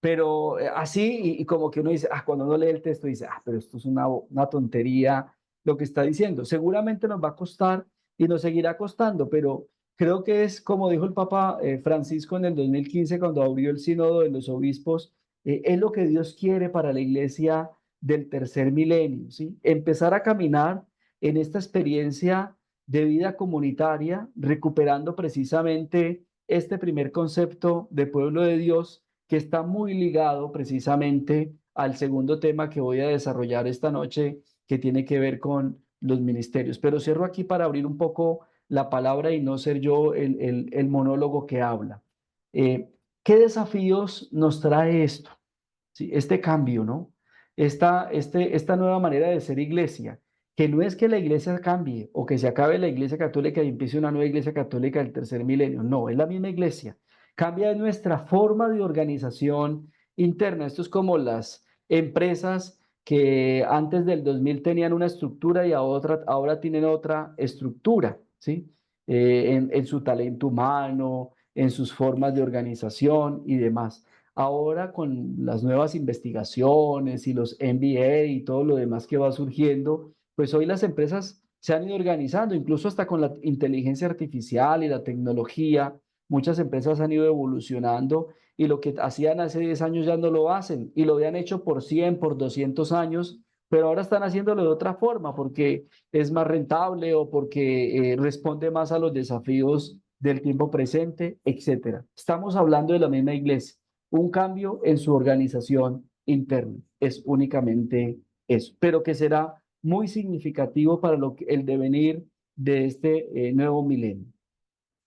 A: pero así y como que uno dice, cuando uno lee el texto dice, pero esto es una tontería lo que está diciendo. Seguramente nos va a costar y nos seguirá costando, pero creo que es como dijo el Papa Francisco en el 2015 cuando abrió el sínodo de los obispos, es lo que Dios quiere para la iglesia del tercer milenio, ¿sí? Empezar a caminar en esta experiencia de vida comunitaria, recuperando precisamente este primer concepto de pueblo de Dios que está muy ligado precisamente al segundo tema que voy a desarrollar esta noche, que tiene que ver con los ministerios. Pero cierro aquí para abrir un poco la palabra y no ser yo el monólogo que habla. ¿Qué desafíos nos trae esto? ¿Sí? Este cambio, ¿no? Esta nueva manera de ser iglesia, que no es que la iglesia cambie o que se acabe la iglesia católica y empiece una nueva iglesia católica del tercer milenio, no, es la misma iglesia. Cambia nuestra forma de organización interna. Esto es como las empresas que antes del 2000 tenían una estructura y ahora tienen otra estructura, ¿sí? En su talento humano, en sus formas de organización y demás. Ahora con las nuevas investigaciones y los MBA y todo lo demás que va surgiendo, pues hoy las empresas se han ido organizando, incluso hasta con la inteligencia artificial y la tecnología, muchas empresas han ido evolucionando y lo que hacían hace 10 años ya no lo hacen y lo habían hecho por 100, por 200 años, pero ahora están haciéndolo de otra forma porque es más rentable o porque responde más a los desafíos del tiempo presente, etcétera. Estamos hablando de la misma iglesia, un cambio en su organización interna. Es únicamente eso, pero que será muy significativo para el devenir de este nuevo milenio.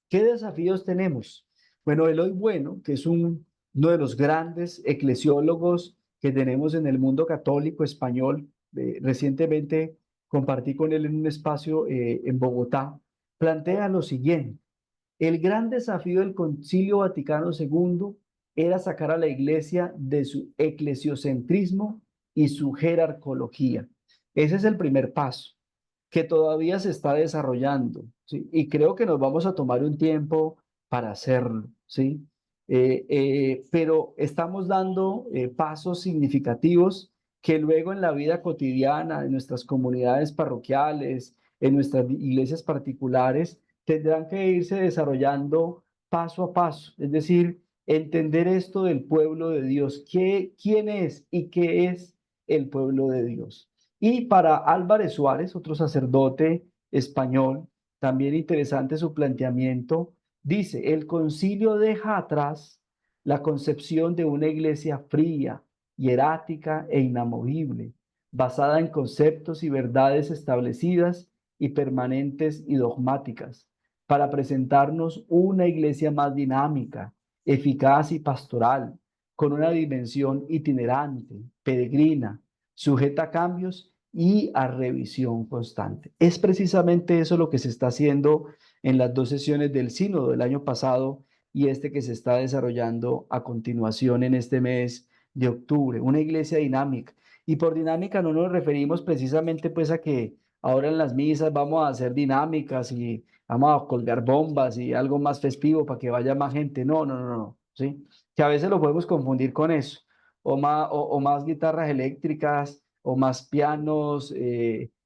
A: ¿Qué desafíos tenemos? Bueno, Eloy Bueno, que es uno de los grandes eclesiólogos que tenemos en el mundo católico español, recientemente compartí con él en un espacio en Bogotá, plantea lo siguiente. El gran desafío del Concilio Vaticano II era sacar a la iglesia de su eclesiocentrismo y su jerarcología. Ese es el primer paso, que todavía se está desarrollando, ¿sí? Y creo que nos vamos a tomar un tiempo para hacerlo, ¿sí? Pero estamos dando pasos significativos que luego en la vida cotidiana, en nuestras comunidades parroquiales, en nuestras iglesias particulares, tendrán que irse desarrollando paso a paso. Es decir, entender esto del pueblo de Dios, quién es y qué es el pueblo de Dios. Y para Álvarez Suárez, otro sacerdote español, también interesante su planteamiento, dice, el concilio deja atrás la concepción de una iglesia fría, hierática e inamovible, basada en conceptos y verdades establecidas y permanentes y dogmáticas, para presentarnos una iglesia más dinámica, eficaz y pastoral, con una dimensión itinerante, peregrina, sujeta a cambios y a revisión constante. Es precisamente eso lo que se está haciendo en las dos sesiones del sínodo del año pasado y este que se está desarrollando a continuación en este mes de octubre, una iglesia dinámica. Y por dinámica no nos referimos precisamente pues a que ahora en las misas vamos a hacer dinámicas y vamos a colgar bombas y algo más festivo para que vaya más gente. No, no, no, no, ¿sí? Que a veces lo podemos confundir con eso. O más guitarras eléctricas, o más pianos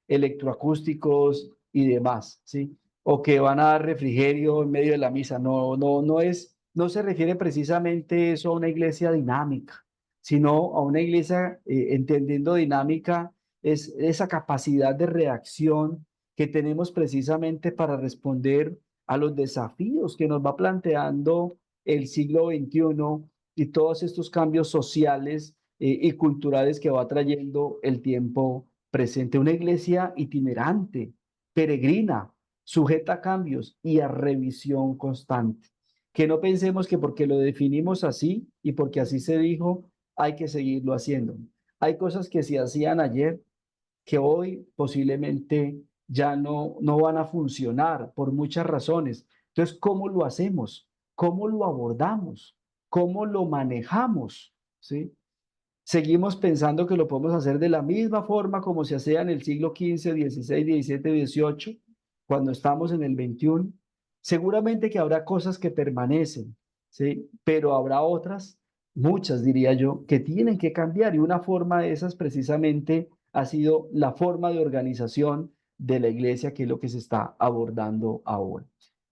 A: electroacústicos y demás, ¿sí? O que van a dar refrigerio en medio de la misa. No, no, no se refiere precisamente eso a una iglesia dinámica, sino a una iglesia, entendiendo dinámica, es esa capacidad de reacción que tenemos precisamente para responder a los desafíos que nos va planteando el siglo XXI y todos estos cambios sociales y culturales que va trayendo el tiempo presente. Una iglesia itinerante, peregrina, sujeta a cambios y a revisión constante. Que no pensemos que porque lo definimos así y porque así se dijo, hay que seguirlo haciendo. Hay cosas que se hacían ayer que hoy posiblemente ya no van a funcionar por muchas razones. Entonces, ¿cómo lo hacemos? ¿Cómo lo abordamos? ¿Cómo lo manejamos? ¿Sí? Seguimos pensando que lo podemos hacer de la misma forma como se hacía en el siglo XV, XVI, XVII, XVIII, cuando estamos en el XXI. Seguramente que habrá cosas que permanecen, ¿sí? Pero habrá otras, muchas diría yo, que tienen que cambiar y una forma de esas precisamente ha sido la forma de organización de la iglesia, que es lo que se está abordando ahora.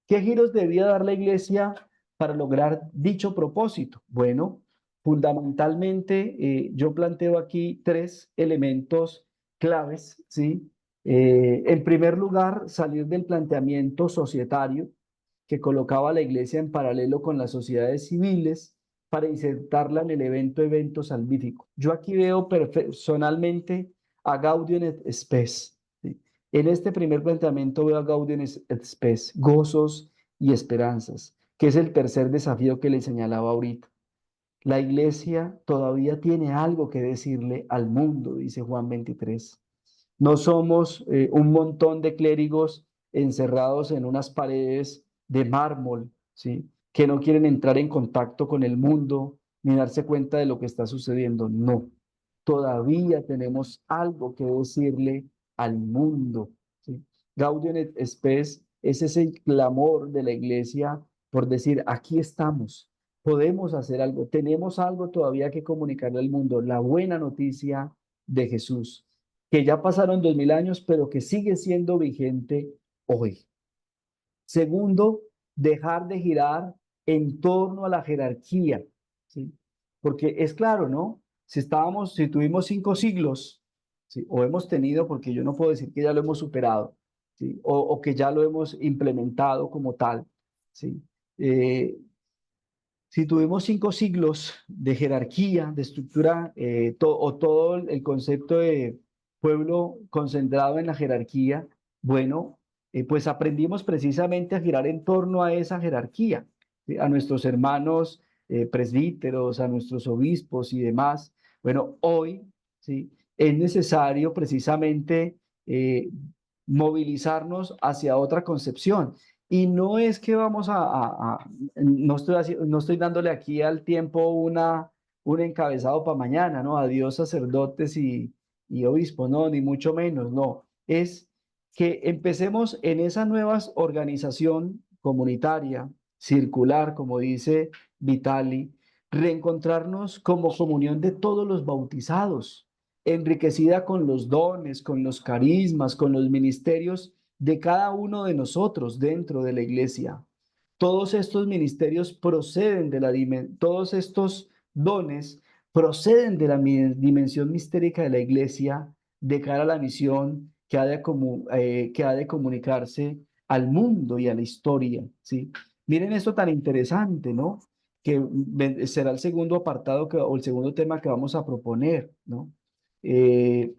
A: ¿Qué giros debía dar la iglesia para lograr dicho propósito? Bueno, fundamentalmente, yo planteo aquí tres elementos claves, ¿sí? En primer lugar, salir del planteamiento societario que colocaba a la iglesia en paralelo con las sociedades civiles para insertarla en el evento salvífico. Yo aquí veo personalmente a Gaudium et Spes, ¿sí? En este primer planteamiento veo a Gaudium et Spes, gozos y esperanzas, que es el tercer desafío que le señalaba ahorita. La iglesia todavía tiene algo que decirle al mundo, dice Juan 23. No somos un montón de clérigos encerrados en unas paredes de mármol, ¿sí? Que no quieren entrar en contacto con el mundo ni darse cuenta de lo que está sucediendo. No, todavía tenemos algo que decirle al mundo, ¿sí? Gaudium et Spes es ese clamor de la iglesia por decir, aquí estamos, podemos hacer algo, tenemos algo todavía que comunicarle al mundo, la buena noticia de Jesús, que ya pasaron 2000 años, pero que sigue siendo vigente hoy. Segundo, dejar de girar en torno a la jerarquía, ¿sí? Porque es claro, ¿no? Si tuvimos 5 siglos, ¿sí? O hemos tenido, porque yo no puedo decir que ya lo hemos superado, ¿sí? O que ya lo hemos implementado como tal, ¿sí? Eh, si tuvimos 5 siglos de jerarquía, de estructura, o todo el concepto de pueblo concentrado en la jerarquía, bueno, pues aprendimos precisamente a girar en torno a esa jerarquía, ¿sí? A nuestros hermanos presbíteros, a nuestros obispos y demás. Bueno, hoy, ¿sí? Es necesario precisamente movilizarnos hacia otra concepción. Y no es que vamos no estoy dándole aquí al tiempo un encabezado para mañana, ¿no? Adiós sacerdotes y obispos, no, ni mucho menos, no. Es que empecemos en esa nueva organización comunitaria, circular, como dice Vitali, reencontrarnos como comunión de todos los bautizados, enriquecida con los dones, con los carismas, con los ministerios de cada uno de nosotros dentro de la iglesia. Todos estos ministerios proceden de todos estos dones proceden de la dimensión mistérica de la iglesia de cara a la misión que ha de comunicarse al mundo y a la historia, ¿sí? Miren esto tan interesante, ¿no? Que será el segundo apartado o el segundo tema que vamos a proponer, ¿no? Eh,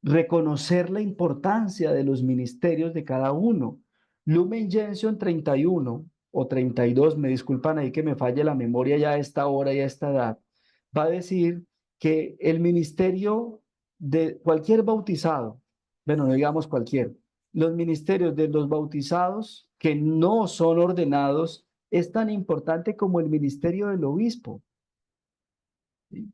A: Reconocer la importancia de los ministerios de cada uno. Lumen Gentium 31 o 32, me disculpan ahí que me falle la memoria ya a esta hora y a esta edad, va a decir que el ministerio de cualquier bautizado, bueno, no digamos cualquier, los ministerios de los bautizados que no son ordenados es tan importante como el ministerio del obispo. ¿Sí?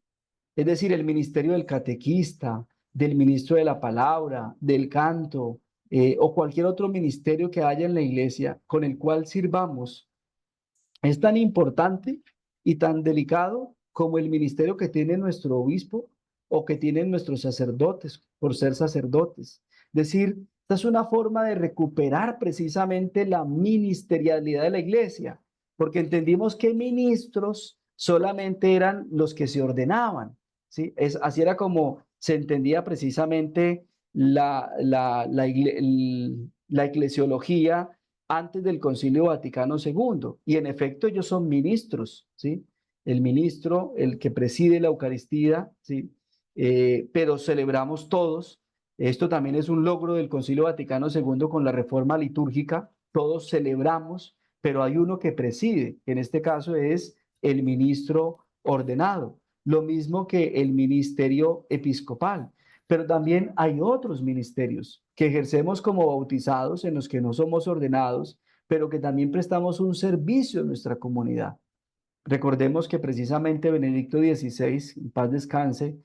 A: Es decir, el ministerio del catequista, del ministro de la palabra, del canto, o cualquier otro ministerio que haya en la iglesia con el cual sirvamos, es tan importante y tan delicado como el ministerio que tiene nuestro obispo o que tienen nuestros sacerdotes por ser sacerdotes. Es decir, esta es una forma de recuperar precisamente la ministerialidad de la iglesia, porque entendimos que ministros solamente eran los que se ordenaban, ¿sí? Así era como se entendía precisamente la eclesiología antes del Concilio Vaticano II. Y en efecto, ellos son ministros, ¿sí? El ministro, el que preside la Eucaristía, ¿sí? Pero celebramos todos. Esto también es un logro del Concilio Vaticano II con la reforma litúrgica. Todos celebramos, pero hay uno que preside, que en este caso es el ministro ordenado. Lo mismo que el ministerio episcopal. Pero también hay otros ministerios que ejercemos como bautizados en los que no somos ordenados, pero que también prestamos un servicio a nuestra comunidad. Recordemos que precisamente Benedicto XVI, en paz descanse,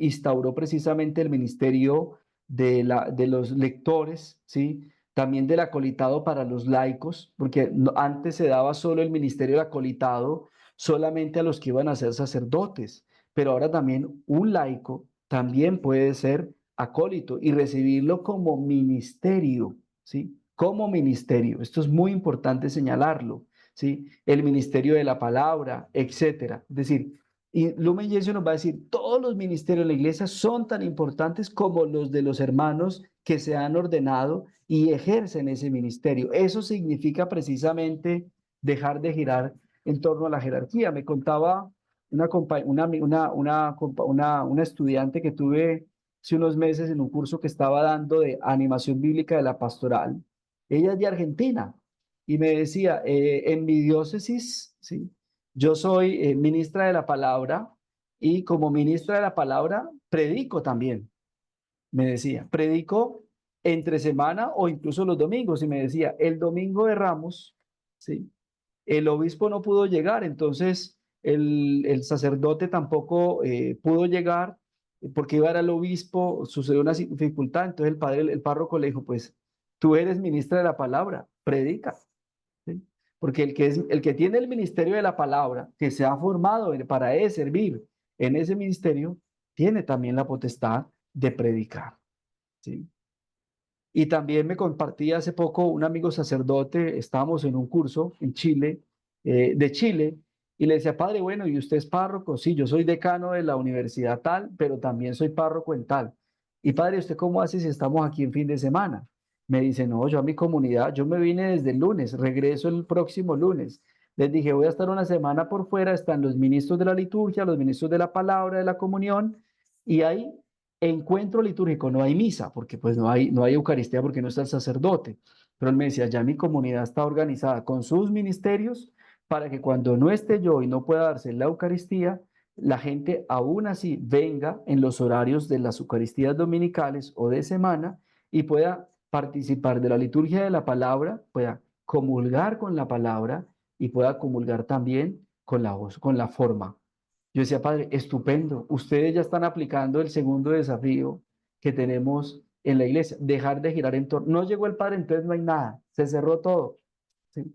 A: instauró precisamente el ministerio de los lectores, ¿sí? También del acolitado para los laicos, porque antes se daba solo el ministerio del acolitado solamente a los que iban a ser sacerdotes, pero ahora también un laico también puede ser acólito y recibirlo como ministerio, ¿sí? Como ministerio. Esto es muy importante señalarlo. ¿Sí? El ministerio de la palabra, etcétera. Es decir, y Lumen Gentium nos va a decir, todos los ministerios de la iglesia son tan importantes como los de los hermanos que se han ordenado y ejercen ese ministerio. Eso significa precisamente dejar de girar en torno a la jerarquía. Me contaba una estudiante que tuve hace unos meses en un curso que estaba dando de animación bíblica de la pastoral. Ella es de Argentina y me decía, en mi diócesis, ¿sí? Yo soy ministra de la palabra y como ministra de la palabra predico también, me decía, predico entre semana o incluso los domingos y me decía, el domingo de Ramos, ¿sí? El obispo no pudo llegar, entonces el sacerdote tampoco pudo llegar porque iba a ir al obispo, sucedió una dificultad, entonces el párroco le dijo, pues tú eres ministra de la palabra, predica. ¿Sí? Porque el que tiene el ministerio de la palabra, que se ha formado para servir en ese ministerio, tiene también la potestad de predicar. ¿Sí? Y también me compartía hace poco un amigo sacerdote, estábamos en un curso en Chile, de Chile, y le decía, padre, bueno, ¿y usted es párroco? Sí, yo soy decano de la universidad tal, pero también soy párroco en tal. Y padre, ¿usted cómo hace si estamos aquí en fin de semana? Me dice, no, yo a mi comunidad, yo me vine desde el lunes, regreso el próximo lunes. Les dije, voy a estar una semana por fuera, están los ministros de la liturgia, los ministros de la palabra, de la comunión, y ahí encuentro litúrgico, no hay misa, porque pues no hay Eucaristía porque no está el sacerdote. Pero él me decía, ya mi comunidad está organizada con sus ministerios para que cuando no esté yo y no pueda darse la Eucaristía, la gente aún así venga en los horarios de las Eucaristías dominicales o de semana y pueda participar de la liturgia de la palabra, pueda comulgar con la palabra y pueda comulgar también con la voz, con la forma. Yo decía, padre, estupendo. Ustedes ya están aplicando el segundo desafío que tenemos en la iglesia, dejar de girar en torno. No llegó el padre, entonces no hay nada, se cerró todo. ¿Sí?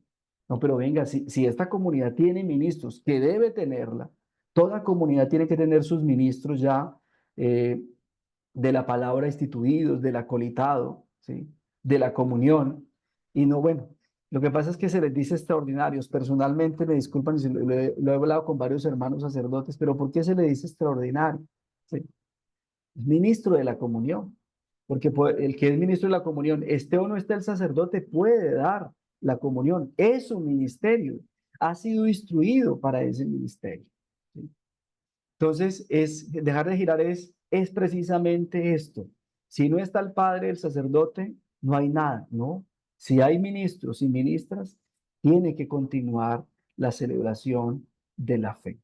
A: No, pero venga, si esta comunidad tiene ministros, que debe tenerla, toda comunidad tiene que tener sus ministros ya eh, de la palabra instituidos, del acolitado, ¿sí? De la comunión. Y no, bueno, lo que pasa es que se les dice extraordinarios. Personalmente, me disculpan si lo he hablado con varios hermanos sacerdotes, pero ¿por qué se le dice extraordinario? ¿Sí? Es ministro de la comunión, porque el que es ministro de la comunión, esté o no esté el sacerdote, puede dar la comunión. Es un ministerio, ha sido instruido para ese ministerio. ¿Sí? Entonces, dejar de girar es precisamente esto. Si no está el padre, el sacerdote, no hay nada, ¿no? Si hay ministros y ministras, tiene que continuar la celebración de la fe.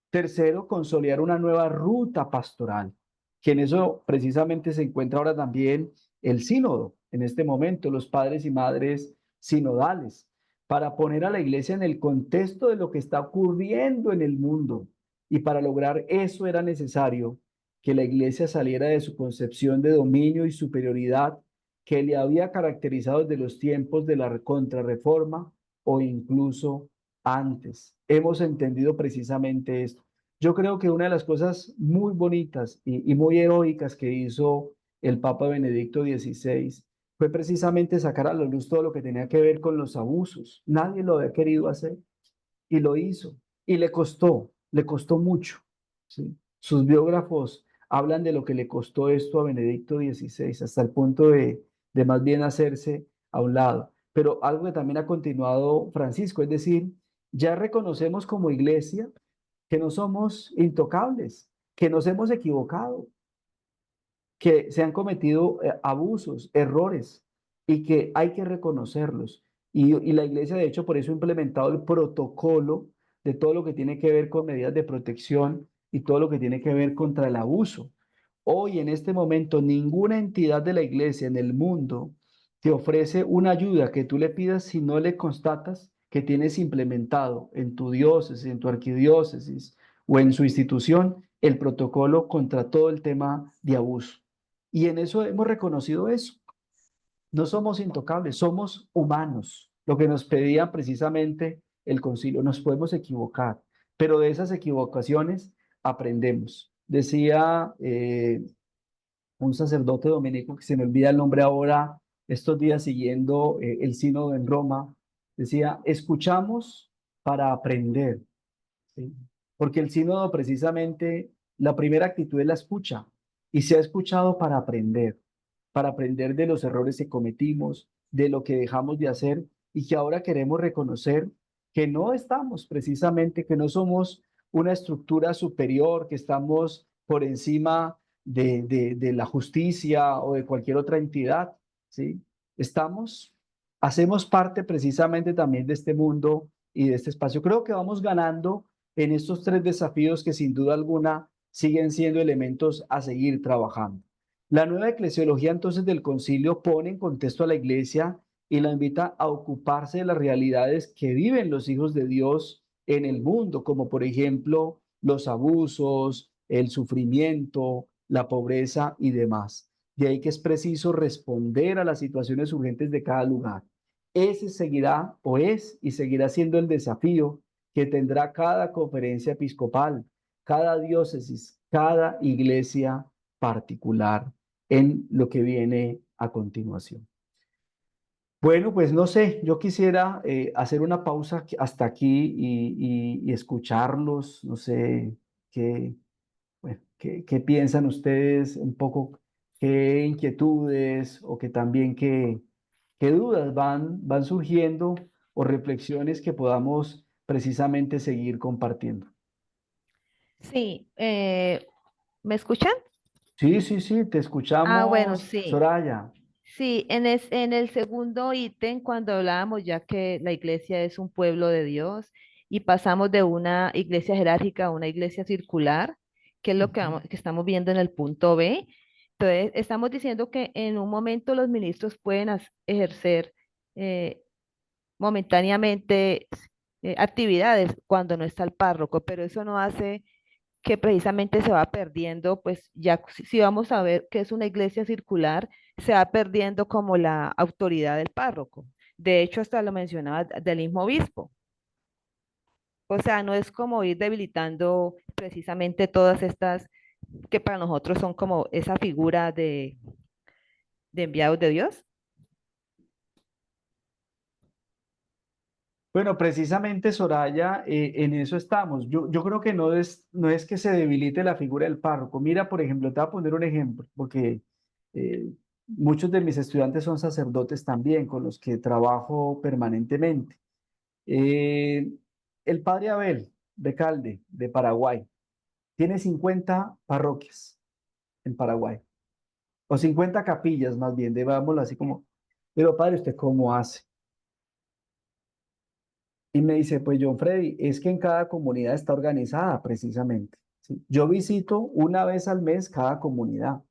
A: Tercero, consolidar una nueva ruta pastoral, que en eso precisamente se encuentra ahora también el sínodo, en este momento, los padres y madres sinodales, para poner a la iglesia en el contexto de lo que está ocurriendo en el mundo. Y para lograr eso era necesario que la iglesia saliera de su concepción de dominio y superioridad que le había caracterizado desde los tiempos de la contrarreforma o incluso antes. Hemos entendido precisamente esto. Yo creo que una de las cosas muy bonitas y muy heroicas que hizo el Papa Benedicto XVI fue precisamente sacar a la luz todo lo que tenía que ver con los abusos. Nadie lo había querido hacer y lo hizo. Y le costó mucho. ¿Sí? Sus biógrafos hablan de lo que le costó esto a Benedicto XVI, hasta el punto de más bien hacerse a un lado. Pero algo que también ha continuado Francisco, es decir, ya reconocemos como iglesia que no somos intocables, que nos hemos equivocado, que se han cometido abusos, errores y que hay que reconocerlos. Y la iglesia, de hecho, por eso ha implementado el protocolo de todo lo que tiene que ver con medidas de protección y todo lo que tiene que ver contra el abuso. Hoy, en este momento, ninguna entidad de la iglesia en el mundo te ofrece una ayuda que tú le pidas si no le constatas que tienes implementado en tu diócesis, en tu arquidiócesis o en su institución el protocolo contra todo el tema de abuso. Y en eso hemos reconocido eso. No somos intocables, somos humanos. Lo que nos pedía precisamente el concilio, nos podemos equivocar, pero de esas equivocaciones aprendemos. Decía un sacerdote dominico, que se me olvida el nombre ahora, estos días siguiendo el sínodo en Roma, decía, escuchamos para aprender, ¿sí? Porque el sínodo precisamente, la primera actitud es la escucha y se ha escuchado para aprender de los errores que cometimos, de lo que dejamos de hacer y que ahora queremos reconocer que no estamos precisamente, que no somos una estructura superior, que estamos por encima de la justicia o de cualquier otra entidad, ¿sí? Estamos, hacemos parte precisamente también de este mundo y de este espacio. Creo que vamos ganando en estos tres desafíos que sin duda alguna siguen siendo elementos a seguir trabajando. La nueva eclesiología entonces del concilio pone en contexto a la iglesia y la invita a ocuparse de las realidades que viven los hijos de Dios en el mundo, como por ejemplo los abusos, el sufrimiento, la pobreza y demás. De ahí que es preciso responder a las situaciones urgentes de cada lugar. Ese seguirá o es y seguirá siendo el desafío que tendrá cada conferencia episcopal, cada diócesis, cada iglesia particular en lo que viene a continuación. Bueno, pues no sé, yo quisiera hacer una pausa hasta aquí y escucharlos, no sé qué, bueno, qué piensan ustedes, un poco qué inquietudes o que también qué dudas van surgiendo o reflexiones que podamos precisamente seguir compartiendo.
C: Sí, ¿me escuchan?
A: Sí, sí, sí, te
C: Ah, bueno,
A: escuchamos,
C: sí.
A: Soraya.
C: Sí, en el segundo ítem, cuando hablábamos ya que la iglesia es un pueblo de Dios y pasamos de una iglesia jerárquica a una iglesia circular, que es lo que,
A: Ujú.
C: que estamos viendo en el punto B, Entonces, estamos diciendo que en un momento los ministros pueden ejercer eh, momentáneamente actividades cuando no está el párroco, pero eso no hace que precisamente se va perdiendo, pues ya si vamos a ver que es una iglesia circular, se va perdiendo como la autoridad del párroco. De hecho, hasta lo mencionaba del mismo obispo. O sea, no es como ir debilitando precisamente todas estas que para nosotros son como esa figura de enviados de Dios.
A: Bueno, precisamente, Soraya, en eso estamos. Yo creo que no es que se debilite la figura del párroco. Mira, por ejemplo, te voy a poner un ejemplo, porque eh, muchos de mis estudiantes son sacerdotes también, con los que trabajo permanentemente. Eh, el padre Abel Recalde, de Paraguay, tiene 50 parroquias en Paraguay, o 50 capillas más bien, digámoslo así como, pero padre, ¿usted cómo hace? Y me dice, pues John Freddy, es que en cada comunidad está organizada precisamente. ¿Sí? Yo visito una vez al mes cada comunidad,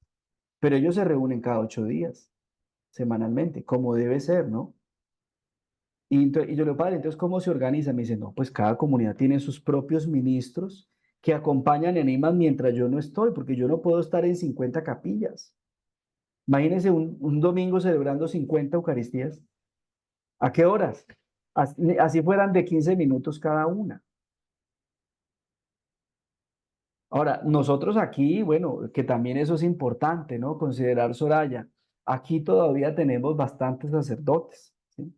A: pero ellos se reúnen cada 8 días, semanalmente, como debe ser, ¿no? Y yo le digo, padre, entonces, ¿cómo se organiza? Me dice, no, pues cada comunidad tiene sus propios ministros que acompañan y animan mientras yo no estoy, porque yo no puedo estar en 50 capillas. Imagínense un domingo celebrando 50 Eucaristías. ¿A qué horas? Así fueran de 15 minutos cada una. Ahora, nosotros aquí, bueno, que también eso es importante, ¿no? Considerar, Soraya, aquí todavía tenemos bastantes sacerdotes, ¿sí?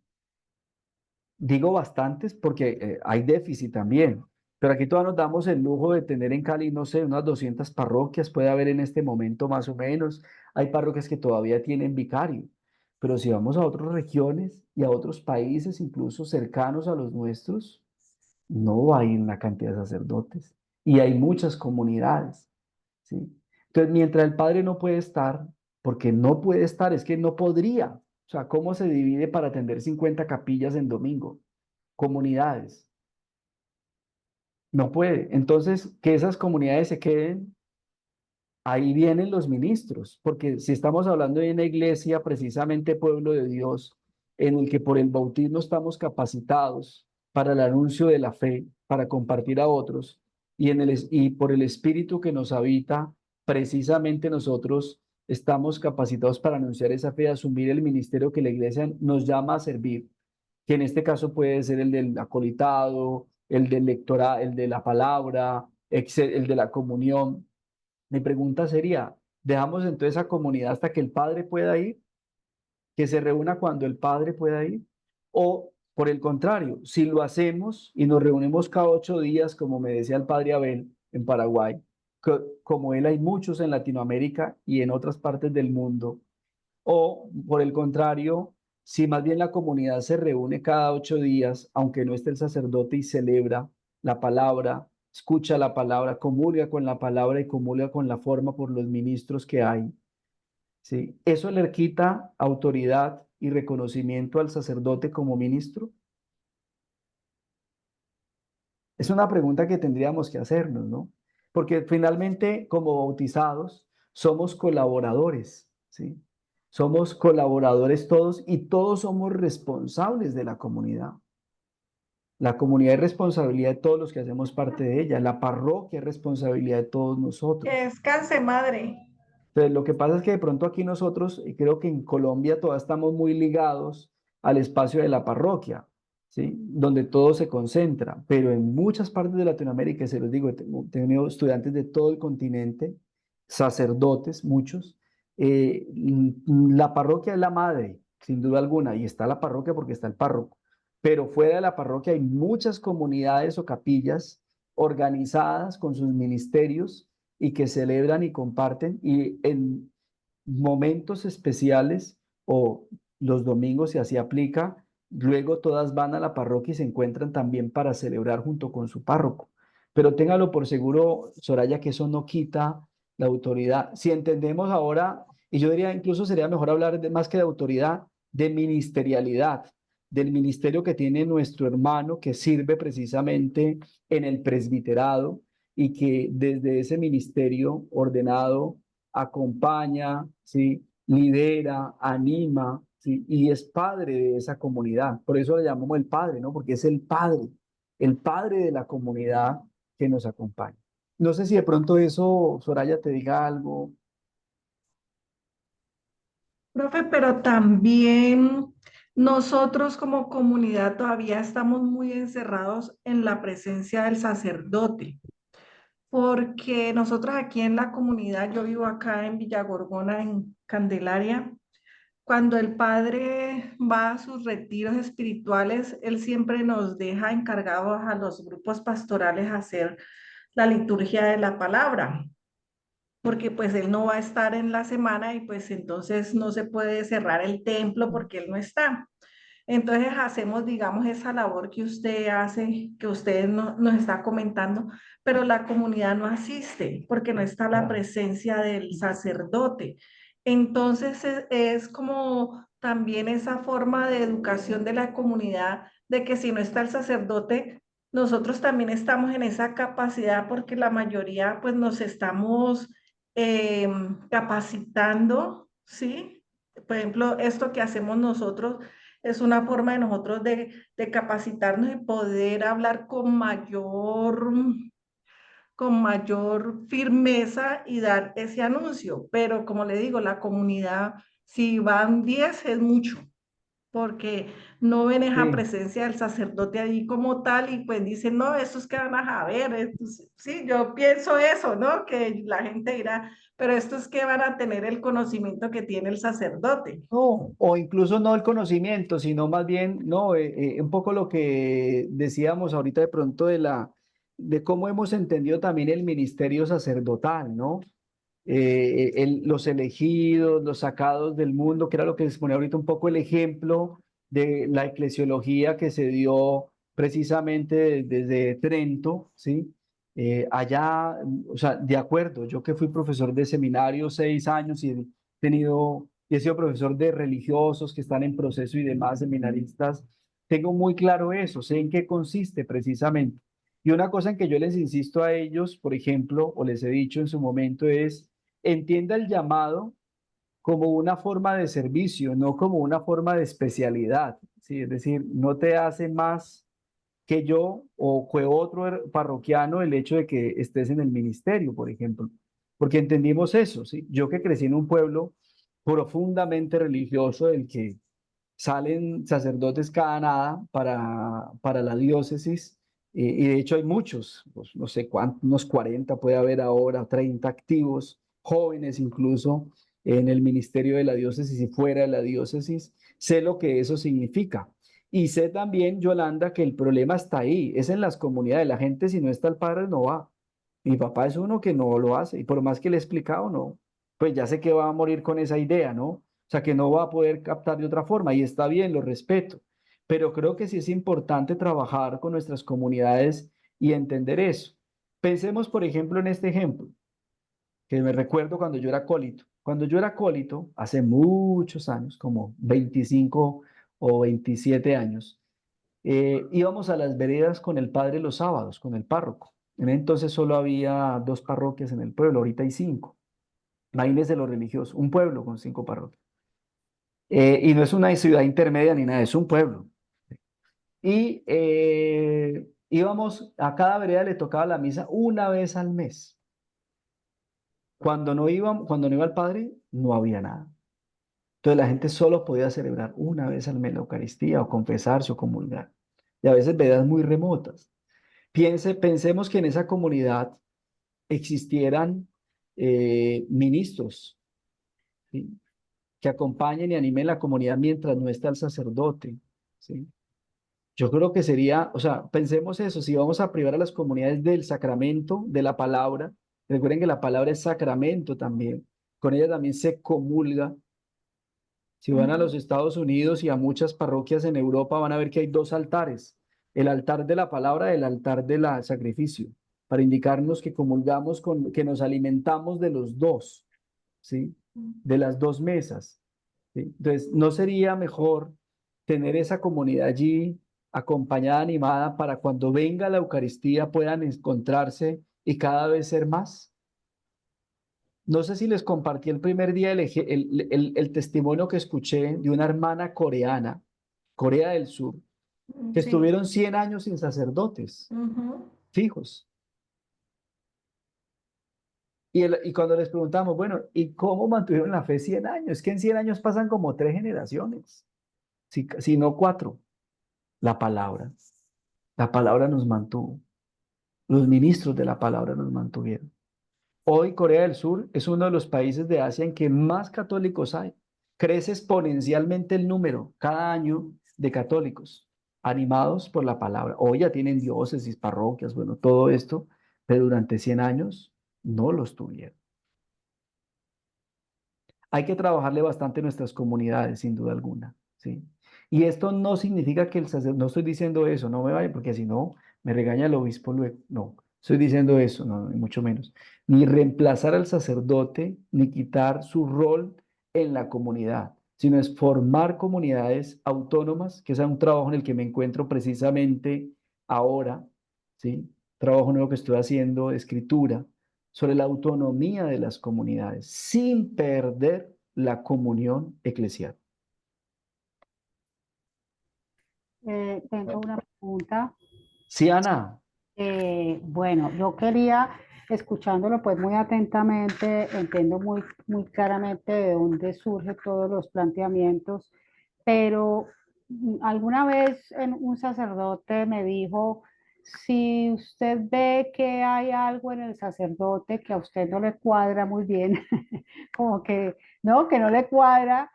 A: Digo bastantes porque hay déficit también, pero aquí todavía nos damos el lujo de tener en Cali, no sé, unas 200 parroquias, puede haber en este momento más o menos. Hay parroquias que todavía tienen vicario, pero si vamos a otras regiones y a otros países, incluso cercanos a los nuestros, no hay una cantidad de sacerdotes y hay muchas comunidades. ¿Sí? Entonces, mientras el padre no puede estar, porque no puede estar, es que no podría. O sea, ¿cómo se divide para atender 50 capillas en domingo? Comunidades. No puede. Entonces, que esas comunidades se queden, ahí vienen los ministros, porque si estamos hablando de una iglesia, precisamente pueblo de Dios, en el que por el bautismo estamos capacitados para el anuncio de la fe, para compartir a otros, y por el Espíritu que nos habita, precisamente nosotros estamos capacitados para anunciar esa fe, asumir el ministerio que la iglesia nos llama a servir, que en este caso puede ser el del acolitado, el del lectora, el de la palabra, el de la comunión. Mi pregunta sería, ¿dejamos entonces esa comunidad hasta que el padre pueda ir? ¿Que se reúna cuando el padre pueda ir? O por el contrario, si lo hacemos y nos reunimos cada 8 días, como me decía el padre Abel en Paraguay, como él hay muchos en Latinoamérica y en otras partes del mundo, o por el contrario, si más bien la comunidad se reúne cada 8 días, aunque no esté el sacerdote y celebra la palabra, escucha la palabra, comulga con la palabra y comulga con la forma por los ministros que hay, ¿sí? ¿Eso le quita autoridad y reconocimiento al sacerdote como ministro? Es una pregunta que tendríamos que hacernos, ¿no? Porque finalmente, como bautizados, somos colaboradores, ¿sí? Somos colaboradores todos y todos somos responsables de la comunidad. La comunidad es responsabilidad de todos los que hacemos parte de ella. La parroquia es responsabilidad de todos nosotros.
D: Descanse, madre.
A: Entonces, lo que pasa es que de pronto aquí nosotros, y creo que en Colombia todavía estamos muy ligados al espacio de la parroquia, ¿sí? Donde todo se concentra, pero en muchas partes de Latinoamérica, se los digo, he tenido estudiantes de todo el continente, sacerdotes, muchos, la parroquia es la madre, sin duda alguna, y está la parroquia porque está el párroco, pero fuera de la parroquia hay muchas comunidades o capillas organizadas con sus ministerios y que celebran y comparten y en momentos especiales o los domingos, si así aplica, luego todas van a la parroquia y se encuentran también para celebrar junto con su párroco. Pero téngalo por seguro, Soraya, que eso no quita la autoridad. Si entendemos ahora, y yo diría incluso sería mejor hablar de, más que de autoridad, de ministerialidad, del ministerio que tiene nuestro hermano que sirve precisamente en el presbiterado y que desde ese ministerio ordenado acompaña, ¿sí? Lidera, anima, ¿sí? Y es padre de esa comunidad. Por eso le llamamos el padre, ¿no? Porque es el padre de la comunidad que nos acompaña. No sé si de pronto eso, Soraya, te diga algo.
D: Profe, pero también nosotros como comunidad todavía estamos muy encerrados en la presencia del sacerdote, porque nosotros aquí en la comunidad, yo vivo acá en Villagorgona, en Candelaria, cuando el padre va a sus retiros espirituales, él siempre nos deja encargados a los grupos pastorales hacer la liturgia de la palabra, porque pues él no va a estar en la semana y pues entonces no se puede cerrar el templo porque él no está. Entonces hacemos, digamos, esa labor que usted hace, que usted nos está comentando, pero la comunidad no asiste porque no está la
A: Claro.
D: presencia del sacerdote. Entonces es como también esa forma de educación de la comunidad, de que si no está el sacerdote, nosotros también estamos en esa capacidad porque la mayoría pues nos estamos capacitando, ¿sí? Por ejemplo, esto que hacemos nosotros es una forma de nosotros de capacitarnos y poder hablar con mayor firmeza y dar ese anuncio. Pero como le digo, la comunidad, si van 10 es mucho, porque no ven esa
A: Sí.
D: presencia del sacerdote allí como tal y pues dicen, no, estos que van a saber, sí, yo pienso eso, ¿no? Que la gente dirá, pero estos que van a tener el conocimiento que tiene el sacerdote.
A: No, o incluso no el conocimiento, sino más bien, no, un poco lo que decíamos ahorita de pronto de cómo hemos entendido también el ministerio sacerdotal, ¿no? Los elegidos, los sacados del mundo, que era lo que les ponía ahorita un poco el ejemplo de la eclesiología que se dio precisamente desde Trento, ¿sí? Allá, o sea, de acuerdo, yo que fui profesor de seminario 6 años y he sido profesor de religiosos que están en proceso y demás, seminaristas, tengo muy claro eso, sé en qué consiste precisamente. Y una cosa en que yo les insisto a ellos, por ejemplo, o les he dicho en su momento, es entienda el llamado como una forma de servicio, no como una forma de especialidad, ¿sí? Es decir, no te hace más que yo o que otro parroquiano el hecho de que estés en el ministerio, por ejemplo, porque entendimos eso, ¿sí? Yo que crecí en un pueblo profundamente religioso del que salen sacerdotes cada nada para la diócesis, y de hecho hay muchos, pues, no sé cuántos, unos 40 puede haber ahora, 30 activos, jóvenes incluso en el ministerio de la diócesis y fuera de la diócesis. Sé lo que eso significa. Y sé también, Yolanda, que el problema está ahí, es en las comunidades. La gente, si no está el padre, no va. Mi papá es uno que no lo hace, y por más que le he explicado, no, pues ya sé que va a morir con esa idea, ¿no? O sea, que no va a poder captar de otra forma, y está bien, lo respeto. Pero creo que sí es importante trabajar con nuestras comunidades y entender eso. Pensemos, por ejemplo, en este ejemplo, que me recuerdo cuando yo era acólito. Cuando yo era acólito, hace muchos años, como 25 o 27 años, íbamos a las veredas con el padre los sábados, con el párroco. En ese entonces solo había 2 parroquias en el pueblo, ahorita hay 5. Imagínense los religiosos, un pueblo con 5 parroquias. Y no es una ciudad intermedia ni nada, es un pueblo. Y íbamos, a cada vereda le tocaba la misa una vez al mes. Cuando no iba el padre, no había nada. Entonces la gente solo podía celebrar una vez al mes la Eucaristía o confesarse o comulgar. Y a veces veredas muy remotas. Pensemos que en esa comunidad existieran ministros, ¿sí? Que acompañen y animen la comunidad mientras no está el sacerdote, ¿sí? Yo creo que sería, o sea, pensemos eso, si vamos a privar a las comunidades del sacramento, de la palabra, recuerden que la palabra es sacramento también, con ella también se comulga. Si van a los Estados Unidos y a muchas parroquias en Europa, van a ver que hay 2 altares, el altar de la palabra y el altar del sacrificio, para indicarnos que comulgamos que nos alimentamos de los dos, ¿sí? De las 2 mesas, ¿sí? Entonces, ¿no sería mejor tener esa comunidad allí acompañada, animada, para cuando venga la Eucaristía puedan encontrarse y cada vez ser más? No sé si les compartí el primer día el testimonio que escuché de una hermana coreana, Corea del Sur, que
D: Sí.
A: estuvieron 100 años sin sacerdotes
D: Ujú.
A: fijos. Y cuando les preguntamos, bueno, ¿y cómo mantuvieron la fe 100 años? Es que en 100 años pasan como 3 generaciones, si no 4. La palabra. La palabra nos mantuvo. Los ministros de la palabra nos mantuvieron. Hoy Corea del Sur es uno de los países de Asia en que más católicos hay. Crece exponencialmente el número cada año de católicos animados por la palabra. Hoy ya tienen diócesis, parroquias, bueno, todo esto, pero durante 100 años no los tuvieron. Hay que trabajarle bastante en nuestras comunidades, sin duda alguna, ¿sí? Y esto no significa que el sacerdote, no estoy diciendo eso, no me vaya, porque si no, me regaña el obispo luego. No, estoy diciendo eso, no, ni mucho menos. Ni reemplazar al sacerdote, ni quitar su rol en la comunidad, sino es formar comunidades autónomas, que es un trabajo en el que me encuentro precisamente ahora, ¿sí? Trabajo nuevo que estoy haciendo, de escritura sobre la autonomía de las comunidades, sin perder la comunión eclesial.
B: Tengo una pregunta.
A: Sí, Ana,
B: Bueno, yo quería, escuchándolo pues muy atentamente, entiendo muy claramente de dónde surgen todos los planteamientos, pero alguna vez un sacerdote me dijo, si usted ve que hay algo en el sacerdote que a usted no le cuadra muy bien, como que no le cuadra,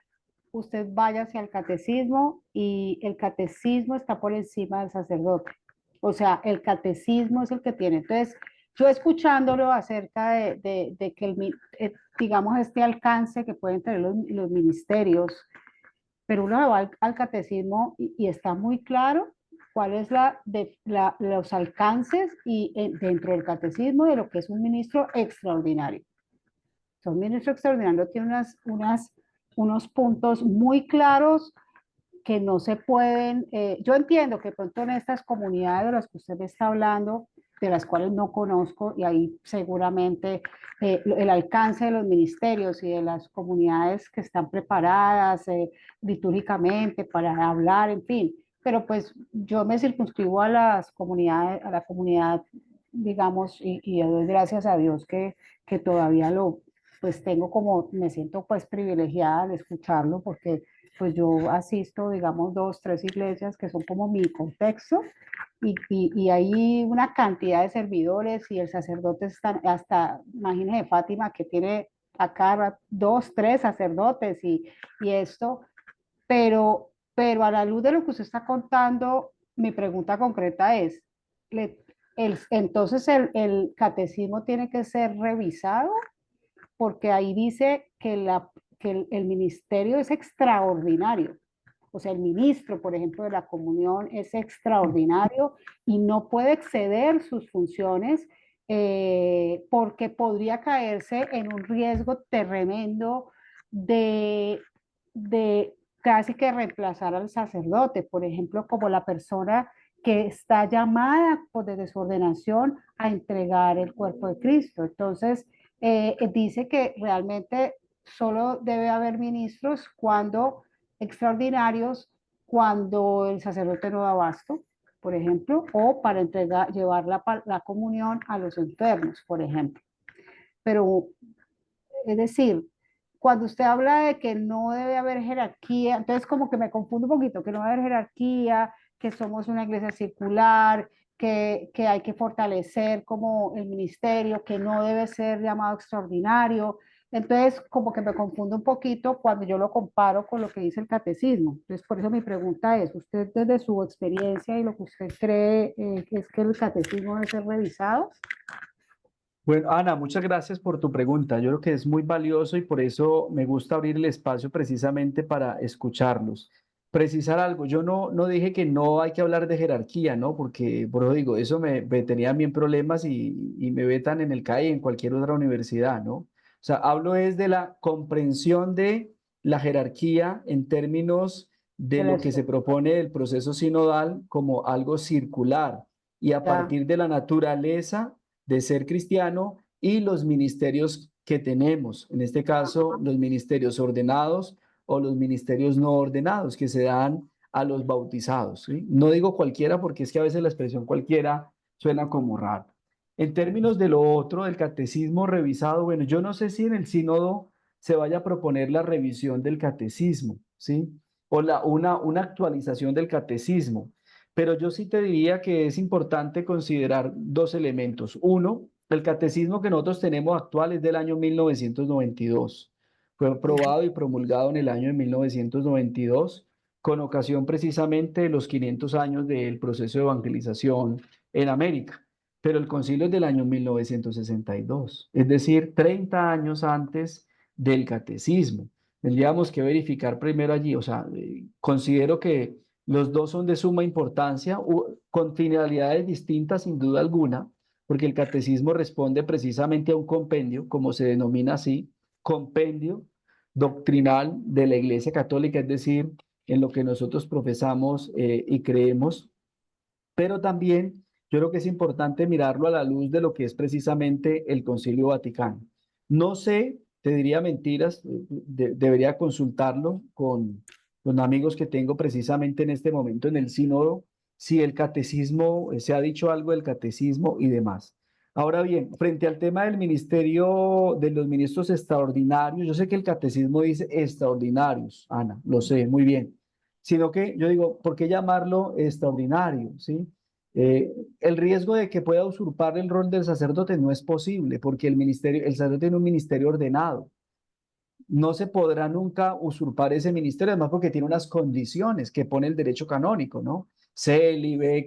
B: usted vaya hacia el catecismo y el catecismo está por encima del sacerdote. O sea, el catecismo es el que tiene. Entonces, yo escuchándolo acerca de que, digamos, este alcance que pueden tener los ministerios, pero uno va al catecismo y está muy claro cuál es los alcances y dentro del catecismo de lo que es un ministro extraordinario. Un ministro extraordinario tiene unos puntos muy claros que no se pueden, yo entiendo que pronto en estas comunidades de las que usted me está hablando, de las cuales no conozco, y ahí seguramente el alcance de los ministerios y de las comunidades que están preparadas litúrgicamente para hablar, en fin, pero pues yo me circunscribo a las comunidades, a la comunidad, digamos, y doy gracias a Dios que todavía pues tengo como, me siento pues privilegiada de escucharlo porque pues yo asisto, digamos, 2, 3 iglesias que son como mi contexto y hay una cantidad de servidores y el sacerdote está, hasta, imagínese Fátima, que tiene acá 2, 3 sacerdotes y esto, pero a la luz de lo que usted está contando, mi pregunta concreta es, entonces el catecismo tiene que ser revisado porque ahí dice que el ministerio es extraordinario. O sea, el ministro, por ejemplo, de la comunión es extraordinario y no puede exceder sus funciones porque podría caerse en un riesgo tremendo de, de casi que reemplazar al sacerdote, por ejemplo, como la persona que está llamada por desde su ordenación a entregar el cuerpo de Cristo. Entonces, dice que realmente solo debe haber ministros extraordinarios cuando el sacerdote no da abasto, por ejemplo, o para llevar la comunión a los enfermos, por ejemplo. Pero, es decir, cuando usted habla de que no debe haber jerarquía, entonces como que me confundo un poquito, que no debe haber jerarquía, que somos una iglesia circular, que hay que fortalecer como el ministerio, que no debe ser llamado extraordinario. Entonces, como que me confundo un poquito cuando yo lo comparo con lo que dice el catecismo. Entonces, por eso mi pregunta es, usted desde su experiencia y lo que usted cree es que el catecismo debe ser revisado.
A: bueno, Ana, muchas gracias por tu pregunta. Yo creo que es muy valioso y por eso me gusta abrir el espacio precisamente para escucharlos. Precisar algo, yo no dije que no hay que hablar de jerarquía, ¿no? Porque, por eso digo, eso me tenía bien problemas y me vetan en el CAI y en cualquier otra universidad, ¿no? O sea, hablo es de la comprensión de la jerarquía en términos de lo que se propone el proceso sinodal como algo circular y a
B: Ya.
A: partir de la naturaleza de ser cristiano y los ministerios que tenemos, en este caso los ministerios ordenados o los ministerios no ordenados que se dan a los bautizados, ¿sí? No digo cualquiera porque es que a veces la expresión cualquiera suena como raro. En términos de lo otro, del catecismo revisado, bueno, yo no sé si en el sínodo se vaya a proponer la revisión del catecismo, ¿sí? O una actualización del catecismo. Pero yo sí te diría que es importante considerar dos elementos. Uno, el catecismo que nosotros tenemos actual es del año 1992. Fue aprobado y promulgado en el año de 1992 con ocasión precisamente de los 500 años del proceso de evangelización en América. Pero el concilio es del año 1962, es decir, 30 años antes del catecismo. Tendríamos que verificar primero allí, o sea, considero que los dos son de suma importancia, con finalidades distintas sin duda alguna, porque el catecismo responde precisamente a un compendio, como se denomina así, compendio doctrinal de la Iglesia Católica, es decir, en lo que nosotros profesamos y creemos, pero también yo creo que es importante mirarlo a la luz de lo que es precisamente el Concilio Vaticano. No sé, te diría mentiras, debería consultarlo con amigos que tengo precisamente en este momento en el sínodo, si el catecismo, se ha dicho algo del catecismo y demás. Ahora bien, frente al tema del ministerio de los ministros extraordinarios, yo sé que el catecismo dice extraordinarios, Ana, lo sé muy bien, sino que yo digo, ¿por qué llamarlo extraordinario? ¿Sí? El riesgo de que pueda usurpar el rol del sacerdote no es posible, porque el sacerdote tiene un ministerio ordenado. No se podrá nunca usurpar ese ministerio, además porque tiene unas condiciones que pone el derecho canónico, ¿no? Célibe,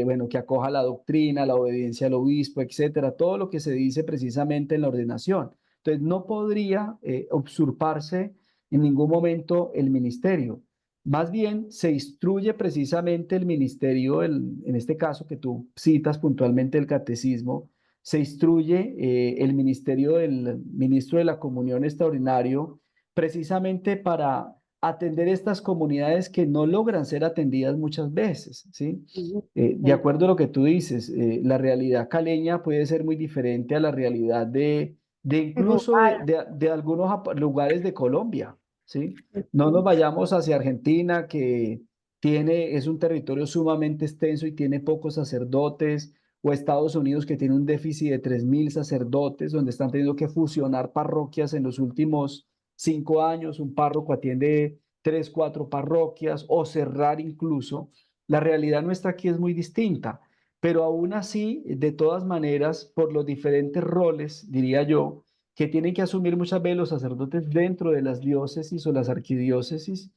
A: bueno, que acoja la doctrina, la obediencia al obispo, etcétera, todo lo que se dice precisamente en la ordenación. Entonces, no podría usurparse en ningún momento el ministerio. Más bien, se instruye precisamente el ministerio, en este caso que tú citas puntualmente el catecismo, se instruye el ministerio del ministro de la Comunión Extraordinario precisamente para atender estas comunidades que no logran ser atendidas muchas veces, ¿sí?
B: Ujú.
A: De acuerdo a lo que tú dices, la realidad caleña puede ser muy diferente a la realidad de incluso
B: Rural.
A: de algunos lugares de Colombia, ¿sí? No nos vayamos hacia Argentina, que es un territorio sumamente extenso y tiene pocos sacerdotes, o Estados Unidos, que tiene un déficit de 3.000 sacerdotes, donde están teniendo que fusionar parroquias en los últimos 5 años. Un párroco atiende 3, 4 parroquias o cerrar incluso. La realidad nuestra aquí es muy distinta, pero aún así, de todas maneras, por los diferentes roles, diría yo, que tienen que asumir muchas veces los sacerdotes dentro de las diócesis o las arquidiócesis,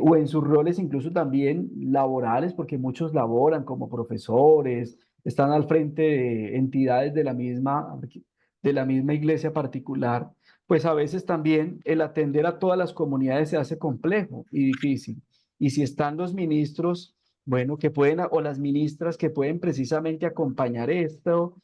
A: o en sus roles incluso también laborales, porque muchos laboran como profesores, están al frente de entidades de la misma iglesia particular, pues a veces también el atender a todas las comunidades se hace complejo y difícil. Y si están los ministros, bueno, que pueden, o las ministras que pueden precisamente acompañar esto,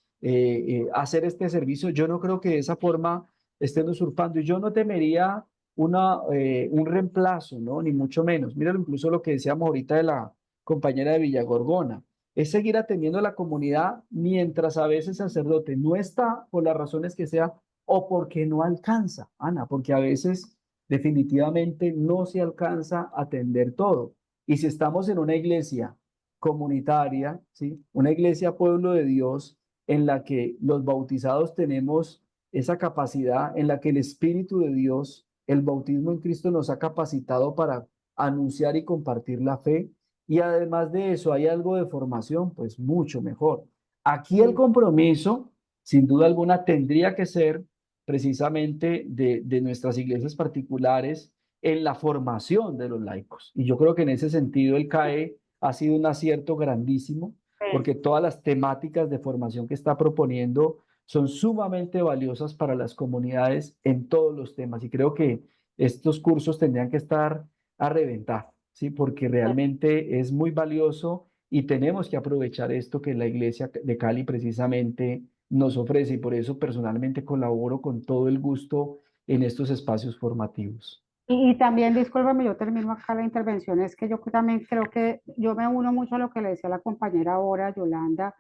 A: hacer este servicio, yo no creo que de esa forma estén usurpando. Y yo no temería un reemplazo, ¿no? Ni mucho menos. Mira incluso lo que decíamos ahorita de la compañera de Villagorgona, es seguir atendiendo a la comunidad mientras a veces el sacerdote no está por las razones que sea o porque no alcanza, Ana, porque a veces definitivamente no se alcanza a atender todo. Y si estamos en una iglesia comunitaria, ¿sí? Una iglesia pueblo de Dios en la que los bautizados tenemos esa capacidad, en la que el Espíritu de Dios, el bautismo en Cristo nos ha capacitado para anunciar y compartir la fe, y además de eso hay algo de formación, pues mucho mejor. Aquí el compromiso, sin duda alguna, tendría que ser precisamente de nuestras iglesias particulares en la formación de los laicos. Y yo creo que en ese sentido el CAE ha sido un acierto grandísimo, porque todas las temáticas de formación que está proponiendo son sumamente valiosas para las comunidades en todos los temas. Y creo que estos cursos tendrían que estar a reventar, ¿sí? Porque realmente es muy valioso y tenemos que aprovechar esto que la Iglesia de Cali precisamente nos ofrece, y por eso personalmente colaboro con todo el gusto en estos espacios formativos.
B: Y también, discúlpame, yo termino acá la intervención, es que yo también creo que yo me uno mucho a lo que le decía la compañera ahora, Yolanda,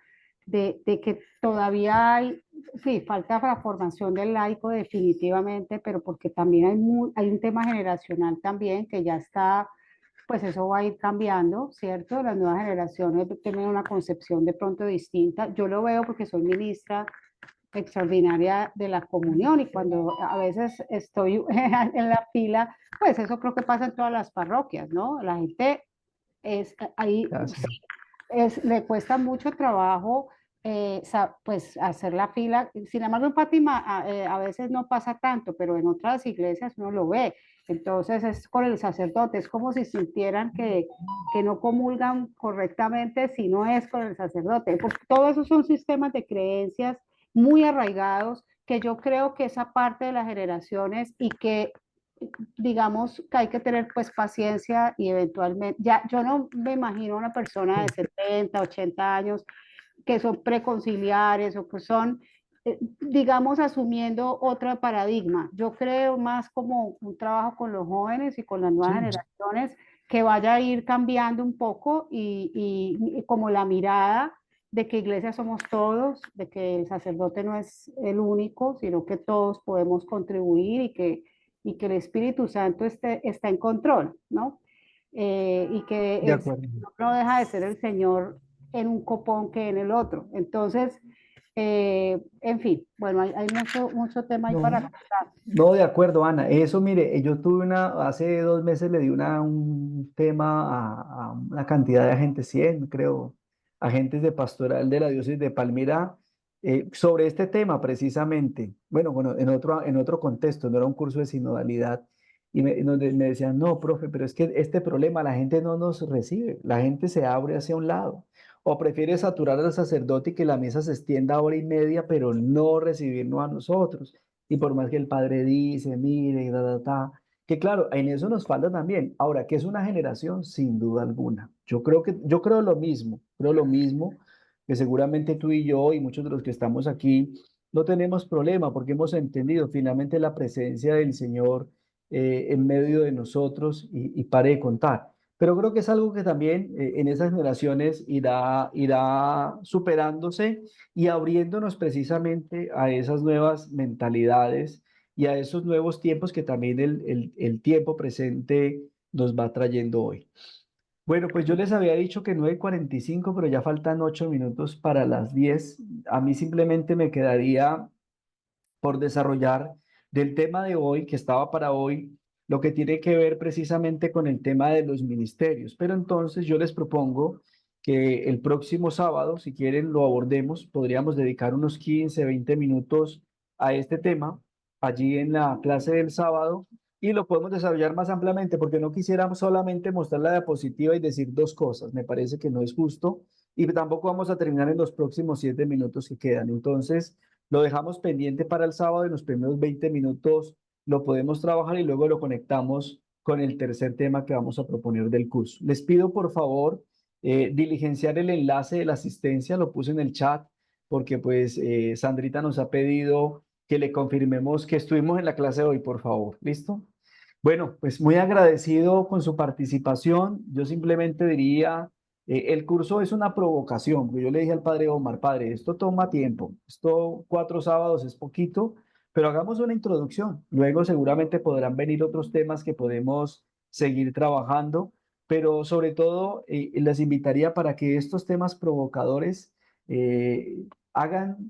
B: de que todavía hay, sí, falta la formación del laico definitivamente, pero porque también hay un tema generacional también que ya está, pues eso va a ir cambiando, ¿cierto? Las nuevas generaciones tienen una concepción de pronto distinta. Yo lo veo porque soy ministra extraordinaria de la comunión y cuando a veces estoy en la fila, pues eso creo que pasa en todas las parroquias, ¿no? La gente es ahí,
A: Gracias.
B: sí, le cuesta mucho trabajo pues hacer la fila. Sin embargo, en Fátima a veces no pasa tanto, pero en otras iglesias uno lo ve. Entonces es con el sacerdote, es como si sintieran que no comulgan correctamente si no es con el sacerdote. Porque todos esos son sistemas de creencias muy arraigados que yo creo que esa parte de las generaciones y que digamos que hay que tener pues paciencia y eventualmente, ya yo no me imagino una persona de 70 80 años que son preconciliares o que son, digamos, asumiendo otro paradigma. Yo creo más como un trabajo con los jóvenes y con las nuevas
A: Sí,
B: generaciones que vaya a ir cambiando un poco y como la mirada de que iglesia somos todos, de que el sacerdote no es el único, sino que todos podemos contribuir y que el Espíritu Santo está en control, ¿no? Y que
A: de
B: el
A: acuerdo.
B: Señor no deja de ser el Señor en un copón que en el otro. Entonces, en fin, bueno, hay mucho, mucho tema ahí para
A: No,
B: contar.
A: no, de acuerdo, Ana. Eso, mire, yo tuve hace 2 meses le di un tema a una cantidad de agentes, 100, creo, agentes de pastoral de la diócesis de Palmira, sobre este tema precisamente. Bueno, en otro contexto, no era un curso de sinodalidad. Y me decían, no, profe, pero es que este problema la gente no nos recibe, la gente se abre hacia un lado. O prefiere saturar al sacerdote y que la misa se extienda hora y media, pero no recibirnos a nosotros. Y por más que el padre dice, mire, que claro, en eso nos falta también. Ahora, ¿qué es una generación? Sin duda alguna. Yo creo lo mismo, que seguramente tú y yo y muchos de los que estamos aquí no tenemos problema porque hemos entendido finalmente la presencia del Señor en medio de nosotros y pare de contar. Pero creo que es algo que también en esas generaciones irá superándose y abriéndonos precisamente a esas nuevas mentalidades y a esos nuevos tiempos que también el tiempo presente nos va trayendo hoy. Bueno, pues yo les había dicho que 9:45, pero ya faltan 8 minutos para las 10. A mí simplemente me quedaría por desarrollar del tema de hoy, que estaba para hoy, lo que tiene que ver precisamente con el tema de los ministerios. Pero entonces yo les propongo que el próximo sábado, si quieren, lo abordemos. Podríamos dedicar unos 15, 20 minutos a este tema allí en la clase del sábado y lo podemos desarrollar más ampliamente porque no quisiéramos solamente mostrar la diapositiva y decir dos cosas. Me parece que no es justo y tampoco vamos a terminar en los próximos 7 minutos que quedan. Entonces, lo dejamos pendiente para el sábado. En los primeros 20 minutos lo podemos trabajar y luego lo conectamos con el tercer tema que vamos a proponer del curso. Les pido, por favor, diligenciar el enlace de la asistencia. Lo puse en el chat porque pues Sandrita nos ha pedido que le confirmemos que estuvimos en la clase de hoy, por favor. ¿Listo? Bueno, pues muy agradecido con su participación. Yo simplemente diría, el curso es una provocación, porque yo le dije al padre Omar, padre, esto toma tiempo, esto 4 sábados es poquito, pero hagamos una introducción. Luego seguramente podrán venir otros temas que podemos seguir trabajando, pero sobre todo les invitaría para que estos temas provocadores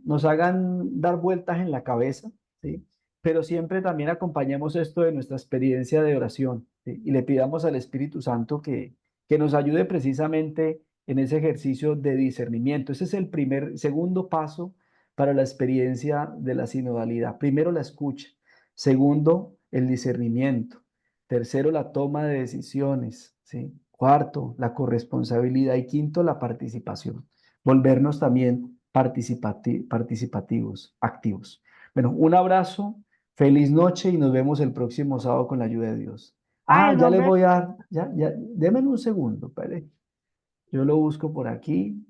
A: nos hagan dar vueltas en la cabeza, ¿sí? Pero siempre también acompañemos esto de nuestra experiencia de oración, ¿sí? Y le pidamos al Espíritu Santo que nos ayude precisamente en ese ejercicio de discernimiento. Ese es segundo paso para la experiencia de la sinodalidad. Primero, la escucha. Segundo, el discernimiento. Tercero, la toma de decisiones, ¿sí? Cuarto, la corresponsabilidad. Y quinto, la participación. Volvernos también participativos, activos. Bueno, un abrazo. Feliz noche y nos vemos el próximo sábado con la ayuda de Dios.
B: Ah,
A: Ah,
B: el
A: ya les
B: nombre,
A: voy a, ya, démenme un segundo, espere. Yo lo busco por aquí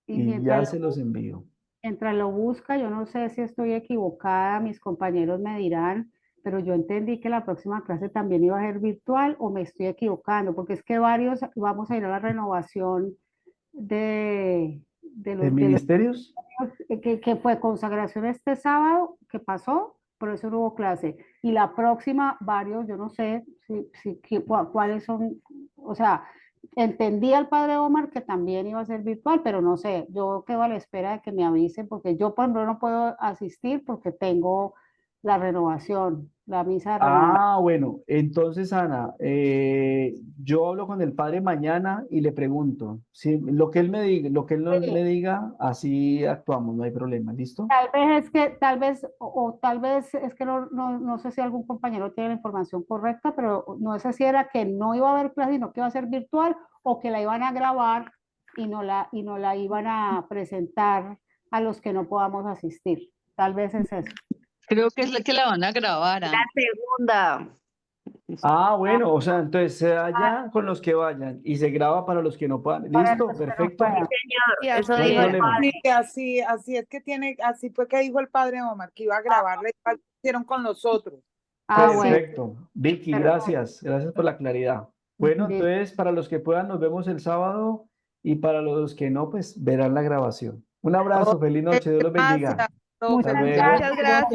B: y
A: y ya se los envío.
B: mientras lo busca, yo no sé si estoy equivocada, mis compañeros me dirán, pero yo entendí que la próxima clase también iba a ser virtual o me estoy equivocando, porque es que varios vamos a ir a la renovación de
A: ¿De
B: los
A: ministerios?
B: que fue consagración este sábado, que pasó, por eso no hubo clase. Y la próxima, varios, yo no sé cuáles son, o sea, entendí al padre Omar que también iba a ser virtual, pero no sé, yo quedo a la espera de que me avisen, porque yo, por ejemplo, no puedo asistir porque tengo la renovación, la misa de renovación.
A: Ah, bueno, entonces Ana, yo hablo con el padre mañana y le pregunto, si lo que él me diga, lo que él no me diga, así actuamos, no hay problema, ¿listo?
B: Tal vez es que, tal vez, o tal vez es que no sé si algún compañero tiene la información correcta, pero no sé si era que no iba a haber clase, sino que iba a ser virtual, o que la iban a grabar y no la iban a presentar a los que no podamos asistir. Tal vez es eso.
E: Creo que es la que la van a grabar,
F: La
E: Ana.
F: segunda.
A: Ah,
B: Ah,
A: bueno, o sea, entonces se allá con los que vayan y se graba para los que no puedan.
B: para
A: ¿Listo?
B: los que no
A: Perfecto.
B: puedan.
C: Y
F: Eso
A: No hay
C: así
F: dijo el
C: es.
A: problema.
F: padre.
G: Sí, así es que tiene, así fue que dijo el padre Omar, que iba a grabarla igual que hicieron con los otros.
B: Ah, bueno,
A: Perfecto. Vicky,
B: perfecto.
A: gracias. Gracias por la claridad. Bueno,
B: Listo.
A: entonces para los que puedan nos vemos el sábado y para los que no, pues verán la grabación. Un abrazo, feliz
G: Ok,
A: noche, Dios los bendiga.
G: gracias.
A: Hasta
B: Muchas
A: luego.
C: Muchas
B: gracias.
C: gracias.